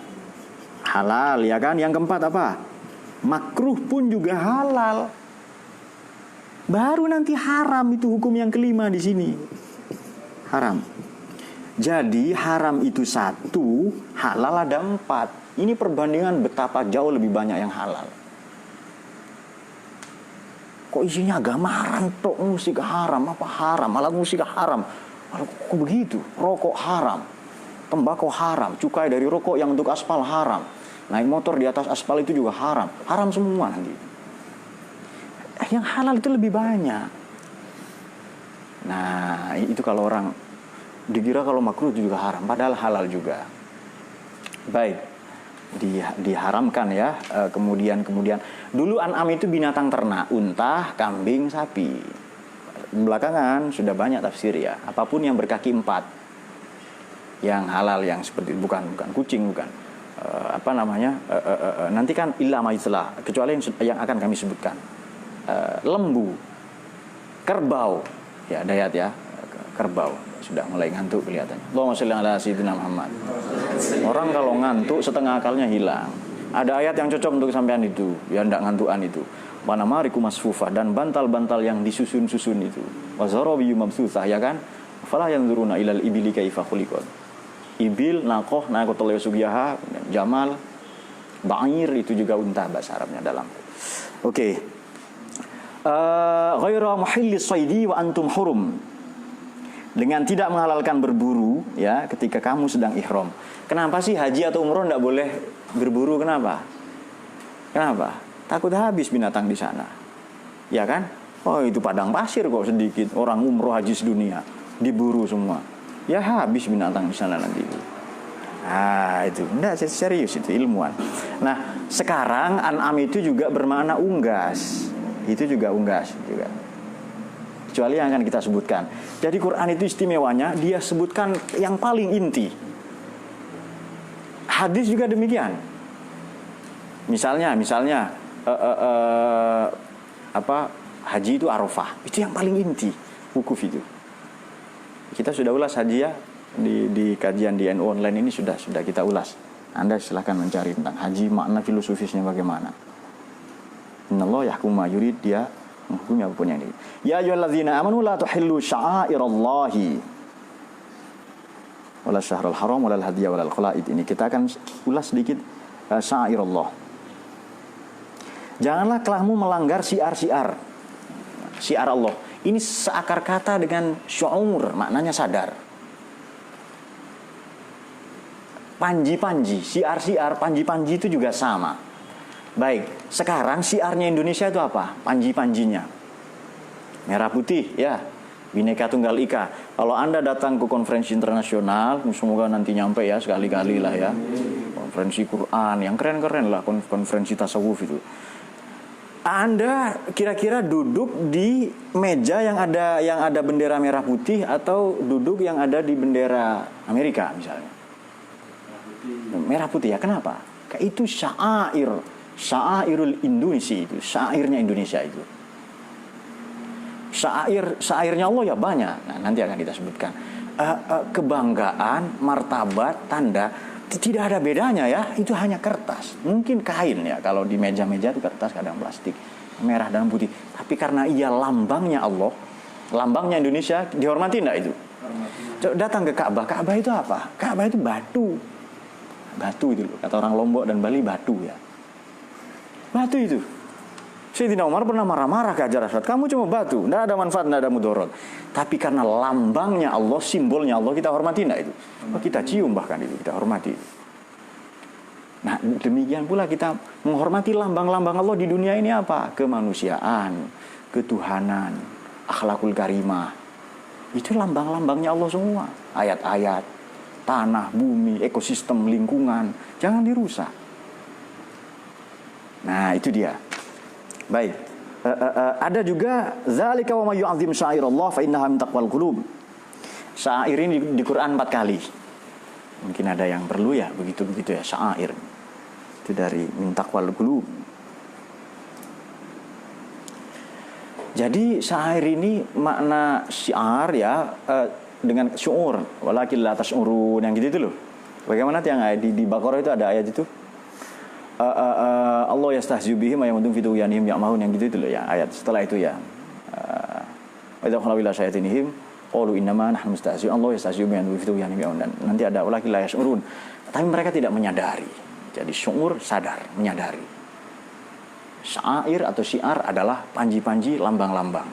halal, ya kan? Yang keempat apa? Makruh pun juga halal. Baru nanti haram, itu hukum yang kelima di sini. Haram. Jadi haram itu 1, halal ada 4. Ini perbandingan betapa jauh lebih banyak yang halal. Kok isinya agama haram, tok musik haram, apa haram, malah musik haram. Kok begitu? Rokok haram, tembakau haram, cukai dari rokok yang untuk aspal haram, naik motor di atas aspal itu juga haram. Haram semua nanti. Yang halal itu lebih banyak. Nah, itu kalau orang dikira kalau makruh juga haram, padahal halal juga. Baik. Diharamkan ya. Kemudian dulu an'am itu binatang ternak, unta, kambing, sapi. Belakangan sudah banyak tafsir ya. Apapun yang berkaki 4 yang halal, yang seperti bukan kucing, bukan nanti kan illa maitlah, kecuali yang akan kami sebutkan. Lembu, kerbau, ya dayat ya, kerbau. Sudah mulai ngantuk kelihatannya. Allahumma sholli ala sayyidina Muhammad. Orang kalau ngantuk setengah akalnya hilang. Ada ayat yang cocok untuk sampean itu, ya ndak ngantukan itu. Panamariku masfufah, dan bantal-bantal yang disusun-susun itu. Wazarabi mabsusah, ya kan? Fala yanzuruna ilal ibili kaifa khuliqat. Ibil, naqah, naqatul subiyaha, jamal, ba'ir itu juga unta bahasa Arabnya dalam. Oke. Ghairu muhillis shaidi wa antum hurum. Dengan tidak menghalalkan berburu ya ketika kamu sedang ihram. Kenapa sih haji atau umroh tidak boleh berburu? Kenapa? Takut habis binatang di sana. Ya kan? Oh, itu padang pasir kok sedikit. Orang umroh haji sedunia diburu semua. Ya habis binatang di sana nanti. Itu enggak serius, itu ilmuwan. Nah, sekarang an'am itu juga bermakna unggas. Itu juga unggas juga. Kecuali yang akan kita sebutkan. Jadi Quran itu istimewanya dia sebutkan yang paling inti. Hadis juga demikian. Misalnya haji itu Arafah, itu yang paling inti wukuf itu. Kita sudah ulas haji ya di kajian di NU online ini sudah kita ulas. Anda silahkan mencari tentang haji, makna filosofisnya bagaimana. Innallaha yahkumu ma yurid, dia menghukumi apapun yang ini. Ya ayyuhalladzina amanu la tuhillu sya'airallahi wala syahrul haram wala hadiya wala qalaid. Ini kita akan ulas sedikit sya'airallah. Janganlah kelahmu melanggar syiar Allah. Ini seakar kata dengan syu'ur, maknanya sadar. panji-panji, siar-siar, panji-panji itu juga sama. Baik, sekarang siarnya Indonesia itu apa? Panji-panjinya merah putih ya, Bhinneka Tunggal Ika. Kalau Anda datang ke konferensi internasional, semoga nanti nyampe ya sekali-kali lah ya, konferensi Quran yang keren-keren lah, konferensi tasawuf itu. Anda kira-kira duduk di meja yang ada bendera merah putih atau duduk yang ada di bendera Amerika misalnya? Merah putih ya, kenapa? Itu syairul Indonesia itu, syairnya Indonesia itu. Syairnya Allah ya banyak. Nah, nanti akan kita sebutkan. Kebanggaan, martabat, tanda tidak ada bedanya ya. Itu hanya kertas. Mungkin kain ya. Kalau di meja-meja itu kertas, kadang plastik, merah dan putih. Tapi karena ia lambangnya Allah, lambangnya Indonesia, dihormati enggak itu? Datang ke Ka'bah. Ka'bah itu apa? Ka'bah itu batu. Batu itu loh. Kata orang Lombok dan Bali batu ya. Batu itu. Sayyidina Umar pernah marah-marah ke Hajar Aswad. Kamu cuma batu, tidak ada manfaat, tidak ada mudarat. Tapi karena lambangnya Allah, simbolnya Allah, kita hormati tidak itu? Kita cium bahkan itu, kita hormati. Nah, demikian pula kita menghormati lambang-lambang Allah di dunia ini apa? Kemanusiaan, ketuhanan, akhlakul karimah. Itu lambang-lambangnya Allah semua. Ayat-ayat, tanah, bumi, ekosistem, lingkungan. Jangan dirusak. Nah, itu dia. Baik, ada juga zalika wa may yu'azzim sya'airallah fa innaha min taqwal qulub. Syair ini di Quran 4 kali. Mungkin ada yang perlu ya begitu ya, syair. Itu dari min taqwal qulub. Jadi syair ini makna syiar ya, dengan syuur, walakin la tash'urun yang gitu loh. Bagaimana yang di Baqarah itu ada ayat itu? Allah yastahzi'u bihim wa yamudum fi tughyanihim ya'mahun yang gitu loh ya, ayat setelah itu ya. Wa idza khala ila syayatinihim qalu innama nahnu mustahzi'un Allah yastahzi'u bihim fi tughyanihim ya'mahun. Dan nanti ada walakin la yash'urun. Tapi mereka tidak menyadari. Jadi syuur, sadar, menyadari. Syair atau syiar adalah panji-panji, lambang-lambang.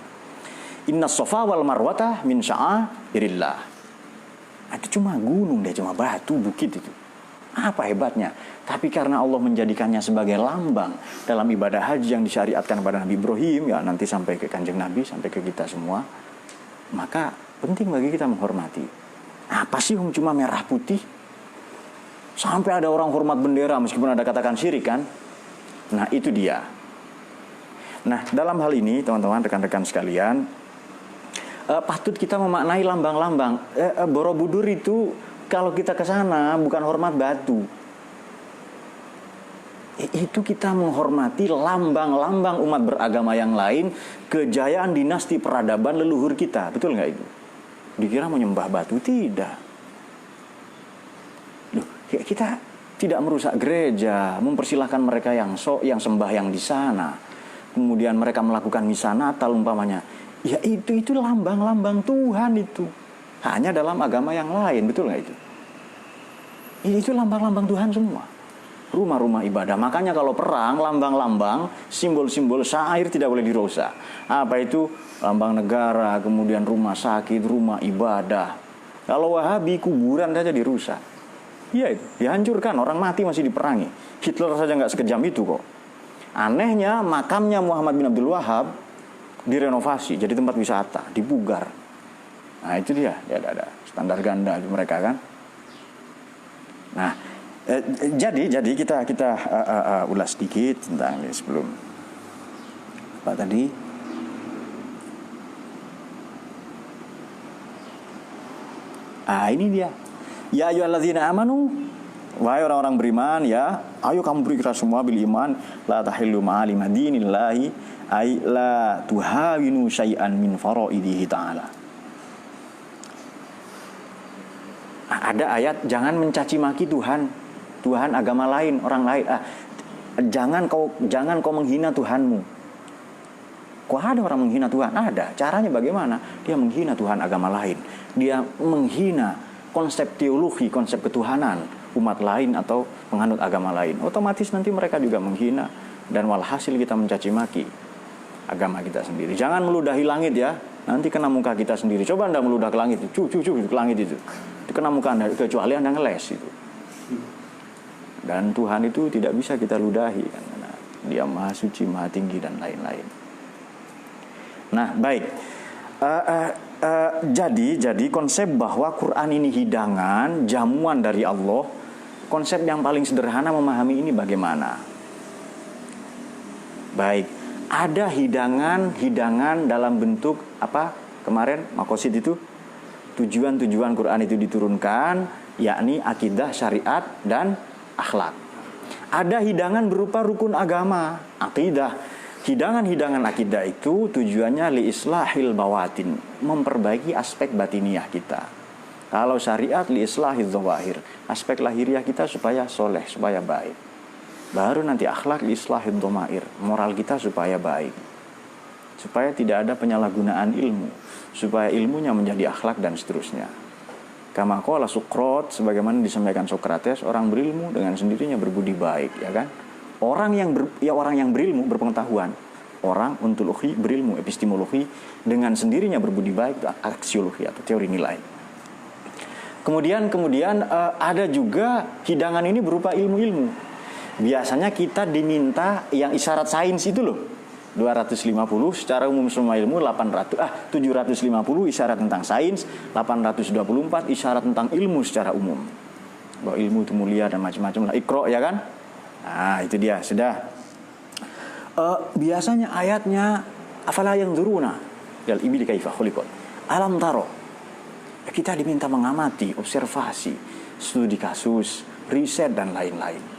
Inna Safa wal Marwata min sya'airillah. Itu cuma gunung deh, cuma batu, bukit itu. Apa hebatnya? Tapi karena Allah menjadikannya sebagai lambang dalam ibadah haji yang disyariatkan kepada Nabi Ibrahim, ya nanti sampai ke Kanjeng Nabi, sampai ke kita semua, maka penting bagi kita menghormati. Apa sih cuma merah putih? Sampai ada orang hormat bendera meskipun ada katakan syirik kan? Nah, itu dia. Nah, dalam hal ini teman-teman, rekan-rekan sekalian, patut kita memaknai lambang-lambang. Borobudur itu kalau kita ke sana bukan hormat batu. Itu kita menghormati lambang-lambang umat beragama yang lain, kejayaan dinasti peradaban leluhur kita. Betul nggak itu? Dikira menyembah batu? Tidak. Loh, kita tidak merusak gereja, mempersilahkan mereka yang sembahyang di sana. Kemudian mereka melakukan misa Natal umpamanya. Ya itu lambang-lambang Tuhan itu. Hanya dalam agama yang lain, betul nggak itu? Itu lambang-lambang Tuhan semua. Rumah-rumah ibadah. Makanya kalau perang, lambang-lambang, simbol-simbol syair tidak boleh dirusak. Apa itu? Lambang negara, kemudian rumah sakit, rumah ibadah. Kalau Wahabi, kuburan saja dirusak. Iya itu, dihancurkan. Orang mati masih diperangi. Hitler saja nggak sekejam itu kok. Anehnya, makamnya Muhammad bin Abdul Wahab direnovasi jadi tempat wisata, dipugar. Nah itu dia ada standar ganda itu mereka kan. Nah jadi kita ulas sedikit tentang ini sebelum apa tadi. Ini dia. Ya ayyuhalladzina amanu, wahai orang-orang beriman ya, ayo kamu berikrar semua bil iman, la tahillu ma'ali madinillahi ay la tuhawinu syai'an min faraidihi ta'ala. Ada ayat jangan mencaci maki Tuhan agama lain, orang lain. Jangan kau menghina Tuhanmu. Kok ada orang menghina Tuhan? Ada. Caranya bagaimana? Dia menghina Tuhan agama lain. Dia menghina konsep teologi, konsep ketuhanan umat lain atau penganut agama lain. Otomatis nanti mereka juga menghina dan walhasil kita mencaci maki agama kita sendiri. Jangan meludahi langit ya. Nanti kena muka kita sendiri. Coba Anda meludah ke langit itu. Ke langit itu. Itu kena muka Anda kecuali Anda ngeles itu. Dan Tuhan itu tidak bisa kita ludahi kan? Dia maha suci, maha tinggi dan lain-lain. Nah baik, jadi konsep bahwa Quran ini hidangan, jamuan dari Allah, konsep yang paling sederhana memahami ini bagaimana? Baik, ada hidangan dalam bentuk apa? Kemarin makosid itu tujuan Quran itu diturunkan, yakni akidah, syariat dan akhlak. Ada hidangan berupa rukun agama, akidah. Hidangan akidah itu tujuannya li islahil bawatin, memperbaiki aspek batiniah kita. Kalau syariat li islahil zawahir, aspek lahiriah kita supaya soleh, supaya baik. Baru nanti akhlak li islahil dhamair, moral kita supaya baik. Supaya tidak ada penyalahgunaan ilmu, supaya ilmunya menjadi akhlak dan seterusnya. Kama qala Sukrat, sebagaimana disampaikan Sokrates, orang berilmu dengan sendirinya berbudi baik, ya kan? Orang yang berilmu, berpengetahuan, orang ontologi berilmu, epistemologi dengan sendirinya berbudi baik, itu aksiologi atau teori nilai. Kemudian ada juga hidangan ini berupa ilmu-ilmu. Biasanya kita diminta yang isyarat sains itu loh. 250 secara umum semua ilmu, 750 isyarat tentang sains, 824 isyarat tentang ilmu secara umum. Bahwa ilmu itu mulia dan macam-macam lah, Iqra, ya kan? Nah, itu dia, sudah. Biasanya ayatnya afala yanzuruna ilal ibili kaifa khuliqat. Alam taro. Kita diminta mengamati, observasi, studi kasus, riset dan lain-lain.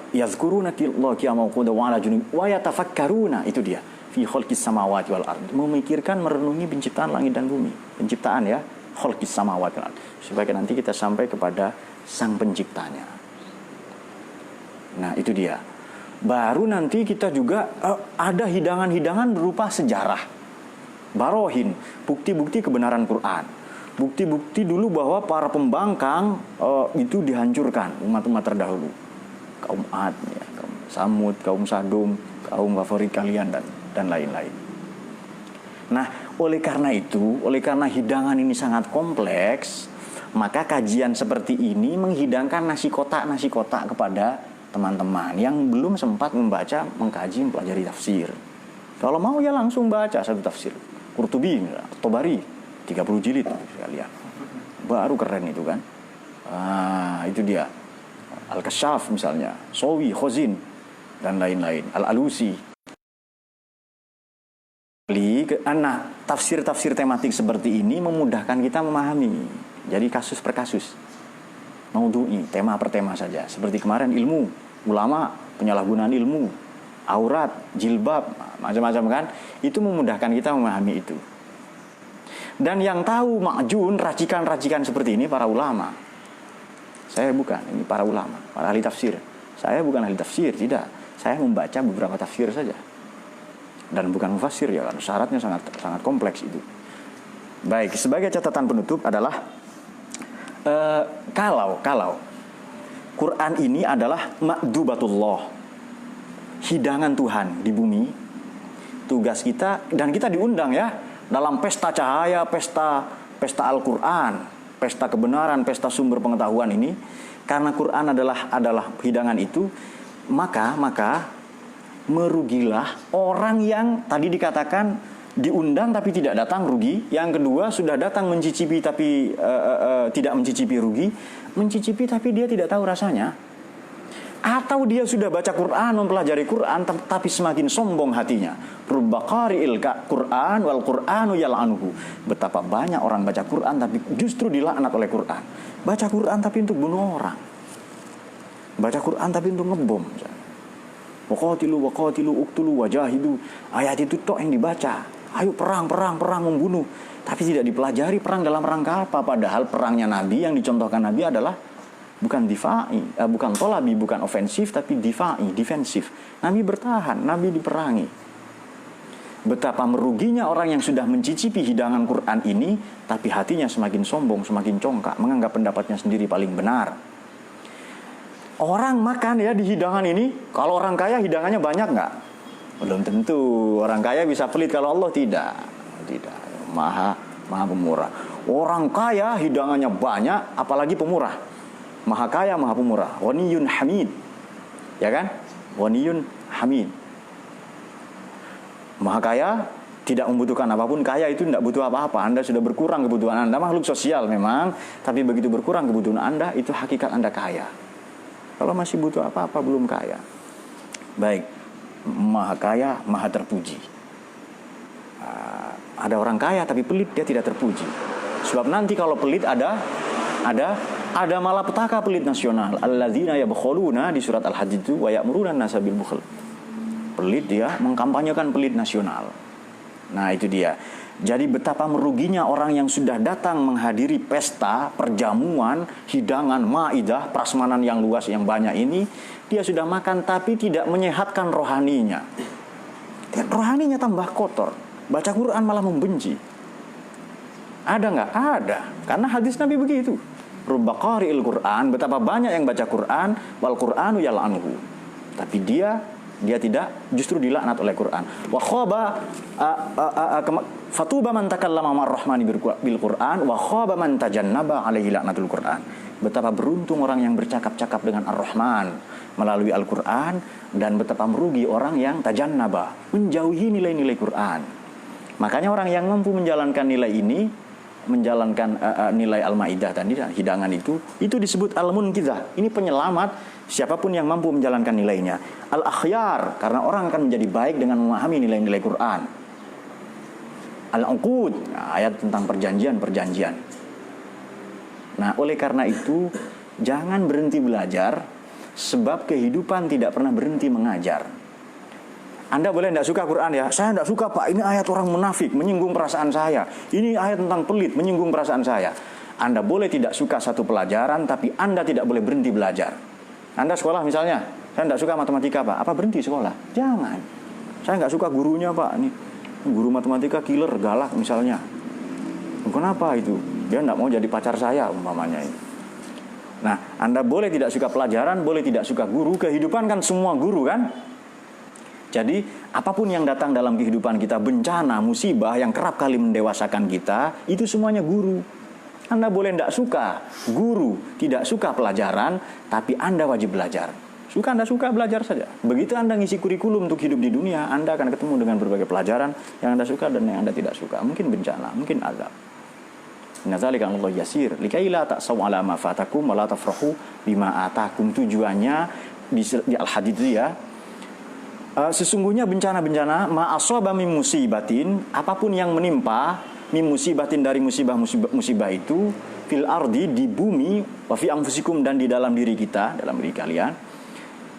Yazkuruna Allah qiyama wa qu'udan wa 'ala junub wa yatafakkaruna, itu dia, fi khalqis samawati wal ard, memikirkan, merenungi penciptaan langit dan bumi, penciptaan ya, khalqis samawati wal ard, supaya nanti kita sampai kepada sang penciptanya. Nah, itu dia. Baru nanti kita juga ada hidangan-hidangan berupa sejarah, barohin, bukti-bukti kebenaran Quran, bukti-bukti dulu bahwa para pembangkang itu dihancurkan, umat-umat terdahulu, kaum Ad, ya, kaum Samud, kaum Sadum, kaum favorit kalian dan lain-lain. Nah, oleh karena hidangan ini sangat kompleks, maka kajian seperti ini menghidangkan nasi kotak kepada teman-teman yang belum sempat membaca, mengkaji, mempelajari tafsir. Kalau mau ya langsung baca satu tafsir. Qurtubi, Tobari, 30 jilid sekalian. Baru keren itu kan. Itu dia. Al-Kasyaf misalnya, Sawi, Khozin, dan lain-lain, Al-Alusi. Nah, tafsir-tafsir tematik seperti ini memudahkan kita memahami. Jadi kasus per kasus, maudhu'i, tema per tema saja. Seperti kemarin ilmu, ulama, penyalahgunaan ilmu, aurat, jilbab, macam-macam kan. Itu memudahkan kita memahami itu. Dan yang tahu ma'jun, racikan-racikan seperti ini para ulama. Saya bukan, ini para ulama, para ahli tafsir. Saya bukan ahli tafsir, tidak. Saya membaca beberapa tafsir saja. Dan bukan mufassir ya, kan syaratnya sangat kompleks itu. Baik, sebagai catatan penutup adalah kalau Quran ini adalah ma'dubatullah, hidangan Tuhan di bumi, tugas kita, dan kita diundang ya dalam pesta cahaya, pesta Al-Quran, pesta kebenaran, pesta sumber pengetahuan ini. Karena Quran adalah hidangan itu, maka merugilah orang yang tadi dikatakan diundang tapi tidak datang, rugi. Yang kedua, sudah datang mencicipi tapi tidak mencicipi, rugi. Mencicipi tapi dia tidak tahu rasanya. Atau dia sudah baca Quran, mempelajari Quran, tapi semakin sombong hatinya. Rubba qari'il Quran wal Qur'anu yal'anuhu. Betapa banyak orang baca Quran tapi justru dilaknat oleh Quran. Baca Quran tapi untuk bunuh orang. Baca Quran tapi untuk ngebom. Waqatilu uqtulu wajahidu. Ayat itu tok yang dibaca. Ayo perang, membunuh. Tapi tidak dipelajari perang dalam rangka apa. Padahal perangnya Nabi, yang dicontohkan Nabi adalah bukan difa'i, bukan tolabi, bukan ofensif, tapi difa'i, defensif. Nabi bertahan, Nabi diperangi. Betapa meruginya orang yang sudah mencicipi hidangan Quran ini, tapi hatinya semakin sombong, semakin congkak, menganggap pendapatnya sendiri paling benar. Orang makan ya di hidangan ini, kalau orang kaya hidangannya banyak nggak? Belum tentu. Orang kaya bisa pelit, kalau Allah tidak. Maha pemurah. Orang kaya hidangannya banyak, apalagi pemurah. Maha kaya, maha pemurah. Ghaniyun hamid. Ya kan? Ghaniyun hamid. Maha kaya, tidak membutuhkan apapun. Kaya itu tidak butuh apa-apa. Anda sudah berkurang kebutuhan Anda. Makhluk sosial memang, tapi begitu berkurang kebutuhan Anda, itu hakikat Anda kaya. Kalau masih butuh apa-apa, belum kaya. Baik, maha kaya, maha terpuji. Ada orang kaya tapi pelit, dia tidak terpuji. Sebab nanti kalau pelit ada malapetaka pelit nasional. Alladzina yabkhuluna di surat Al-Hajj itu wa ya'muruna an-nasa bil bukhl. Pelit, dia mengkampanyekan pelit nasional. Nah, itu dia. Jadi betapa meruginya orang yang sudah datang menghadiri pesta, perjamuan, hidangan, maidah, prasmanan yang luas yang banyak ini, dia sudah makan tapi tidak menyehatkan rohaninya. Rohaninya tambah kotor. Baca Quran malah membenci. Ada nggak? Ada. Karena hadis Nabi begitu. Rubba qari'il Quran, betapa banyak yang baca Quran, wal Qur'anu yal'anuhu. Tapi dia tidak, justru dilaknat oleh Quran. Wa khaba fatuba man takallama ma'ar-rahmani bil Quran wa khaba man tajannaba alaihi laknatul Quran. Betapa beruntung orang yang bercakap-cakap dengan Ar-Rahman melalui Al-Quran, dan betapa merugi orang yang tajannaba, menjauhi nilai-nilai Quran. Makanya orang yang mampu menjalankan nilai ini, menjalankan nilai Al-Maidah tadi, hidangan itu disebut Al-Munqidhah. Ini penyelamat siapapun yang mampu menjalankan nilainya. Al-Akhyar, karena orang akan menjadi baik dengan memahami nilai-nilai Quran. Al-Uqud, ayat tentang perjanjian-perjanjian. Nah, oleh karena itu jangan berhenti belajar, sebab kehidupan tidak pernah berhenti mengajar. Anda boleh tidak suka Quran ya. Saya tidak suka Pak, ini ayat orang munafik, menyinggung perasaan saya. Ini ayat tentang pelit, menyinggung perasaan saya. Anda boleh tidak suka satu pelajaran, tapi Anda tidak boleh berhenti belajar. Anda sekolah misalnya, saya tidak suka matematika Pak, apa berhenti sekolah? Jangan. Saya tidak suka gurunya Pak, ini guru matematika killer, galak misalnya. Kenapa itu? Dia tidak mau jadi pacar saya umpamanya ini. Nah, Anda boleh tidak suka pelajaran, boleh tidak suka guru. Kehidupan kan semua guru kan? Jadi apapun yang datang dalam kehidupan kita, bencana, musibah yang kerap kali mendewasakan kita, itu semuanya guru. Anda boleh tidak suka guru, tidak suka pelajaran, tapi Anda wajib belajar. Suka Anda suka, belajar saja. Begitu Anda ngisi kurikulum untuk hidup di dunia, Anda akan ketemu dengan berbagai pelajaran yang Anda suka dan yang Anda tidak suka. Mungkin bencana, mungkin azab. Nazalika Allah yasir likaila ta'saw ala ma fatakum wa la tafrahu bima atakum. Tujuannya di Al-Hadid itu ya, sesungguhnya bencana-bencana ma'asaba min musibatin, apapun yang menimpa min musibatin, dari musibah itu, fil ardi, di bumi, wa fi anfusikum, dan di dalam diri kita, dalam diri kalian,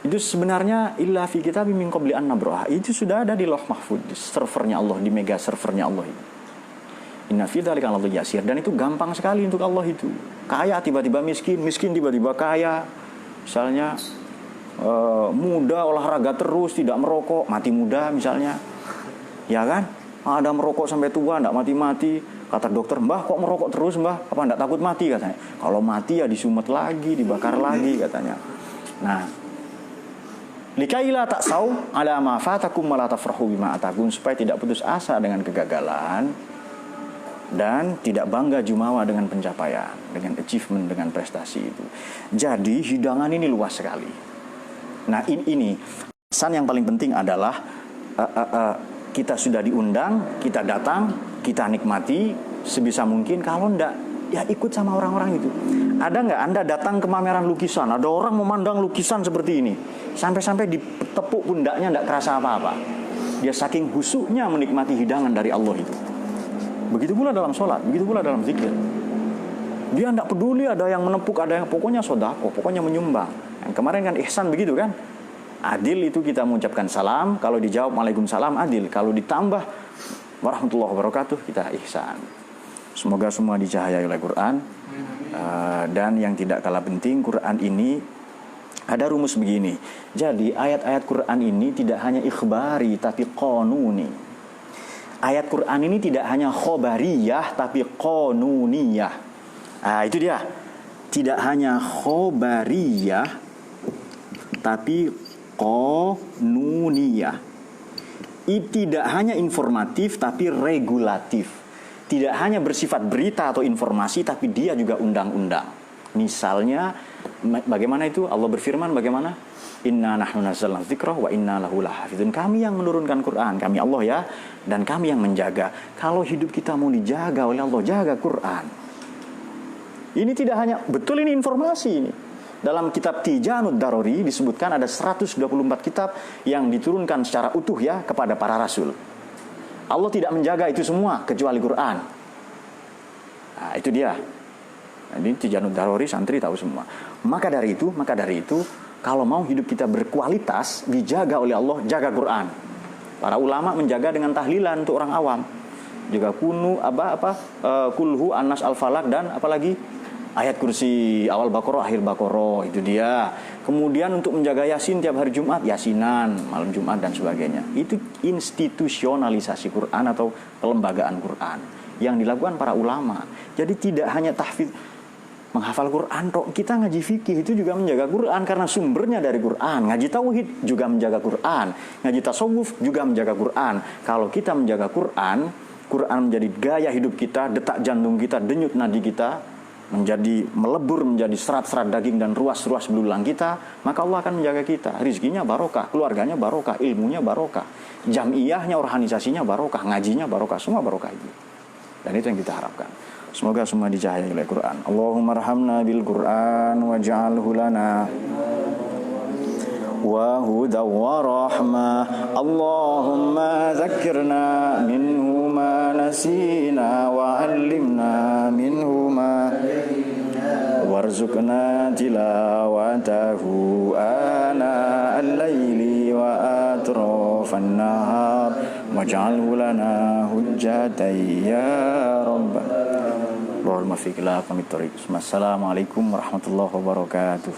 itu sebenarnya illa fi kitabim min qabli an nabraha. Itu sudah ada di Lauh Mahfuz, di servernya Allah, di mega servernya Allah itu. Inna fi dzalika 'ala Allah yasir, dan itu gampang sekali untuk Allah itu. Kaya tiba-tiba miskin, miskin tiba-tiba kaya. Misalnya muda olahraga terus, tidak merokok, mati muda misalnya. Ya kan? Ada merokok sampai tua, tidak mati-mati. Kata dokter, "Mbah kok merokok terus Mbah? Apa tidak takut mati?" katanya. Kalau mati ya disumet lagi, dibakar lagi katanya. Nah, likaila ta'saw ala ma fatakum wa la tafrahu bima atakum, supaya tidak putus asa dengan kegagalan dan tidak bangga jumawa dengan pencapaian, dengan achievement, dengan prestasi itu. Jadi hidangan ini luas sekali. Nah, ini pesan yang paling penting adalah kita sudah diundang, kita datang, kita nikmati sebisa mungkin. Kalau enggak, ya ikut sama orang-orang itu. Ada nggak Anda datang ke pameran lukisan, ada orang memandang lukisan seperti ini, sampai-sampai ditepuk pundaknya enggak kerasa apa-apa. Dia saking khusyuknya menikmati hidangan dari Allah itu. Begitu pula dalam sholat, begitu pula dalam zikir. Dia tidak peduli ada yang menepuk, ada yang, pokoknya sodako, pokoknya menyumbang. Yang kemarin kan ihsan begitu kan? Adil itu kita mengucapkan salam, kalau dijawab waalaikumsalam adil, kalau ditambah warahmatullahi wabarakatuh kita ihsan. Semoga semua dicahayai oleh Quran. Dan yang tidak kalah penting, Quran ini ada rumus begini. Jadi ayat-ayat Quran ini tidak hanya ikhbari tapi qanuni. Ayat Quran ini tidak hanya khobariyah tapi qanuniyah. Itu dia. Tidak hanya khobariyah tapi qanuniyah. Tidak hanya informatif tapi regulatif. tidak hanya bersifat berita atau informasi, tapi dia juga undang-undang. Misalnya, bagaimana itu? Allah berfirman bagaimana? Inna nahnu nazzalna dzikra wa inna lahu lahafizun. Kami yang menurunkan Quran, kami Allah ya, dan kami yang menjaga. Kalau hidup kita mau dijaga oleh Allah, jaga Quran. Ini tidak hanya, betul ini informasi ini. Dalam kitab Tijanud Daruri disebutkan ada 124 kitab yang diturunkan secara utuh ya kepada para rasul. Allah tidak menjaga itu semua kecuali Quran. Nah, itu dia. Ini Tijanud Daruri santri tahu semua. Maka dari itu, kalau mau hidup kita berkualitas, dijaga oleh Allah, jaga Quran. Para ulama menjaga dengan tahlilan untuk orang awam. Juga kulhu, Anas, Al-Falak, dan apalagi ayat kursi, awal Baqarah, akhir Baqarah, itu dia. Kemudian untuk menjaga Yasin tiap hari Jumat, Yasinan, malam Jumat dan sebagainya. Itu institusionalisasi Quran atau pelembagaan Quran yang dilakukan para ulama. Jadi tidak hanya tahfidz, menghafal Quran, kita ngaji fikih itu juga menjaga Quran karena sumbernya dari Quran. Ngaji tauhid juga menjaga Quran. Ngaji tasawuf juga menjaga Quran. Kalau kita menjaga Quran, Quran menjadi gaya hidup kita, detak jantung kita, denyut nadi kita, menjadi melebur menjadi serat-serat daging dan ruas-ruas belulang kita, maka Allah akan menjaga kita. Rizkinya barokah, keluarganya barokah, ilmunya barokah, jamiyahnya, organisasinya barokah, ngajinya barokah, semua barokah itu. Dan itu yang kita harapkan. Semoga semua dicahayai oleh Quran. Allahumma arhamna bil Quran waj'alhu lana wa hudaw wa rahmah. Allahumma zakkirna minhu ma nasina wa 'allimna minhu ma warzuqna tilawatahu ana al-laili wa atrafan nahar waj'alhu lana hujjatan ya rabb. Allahumma fiqh la qamit tariq. Assalamualaikum warahmatullahi wabarakatuh.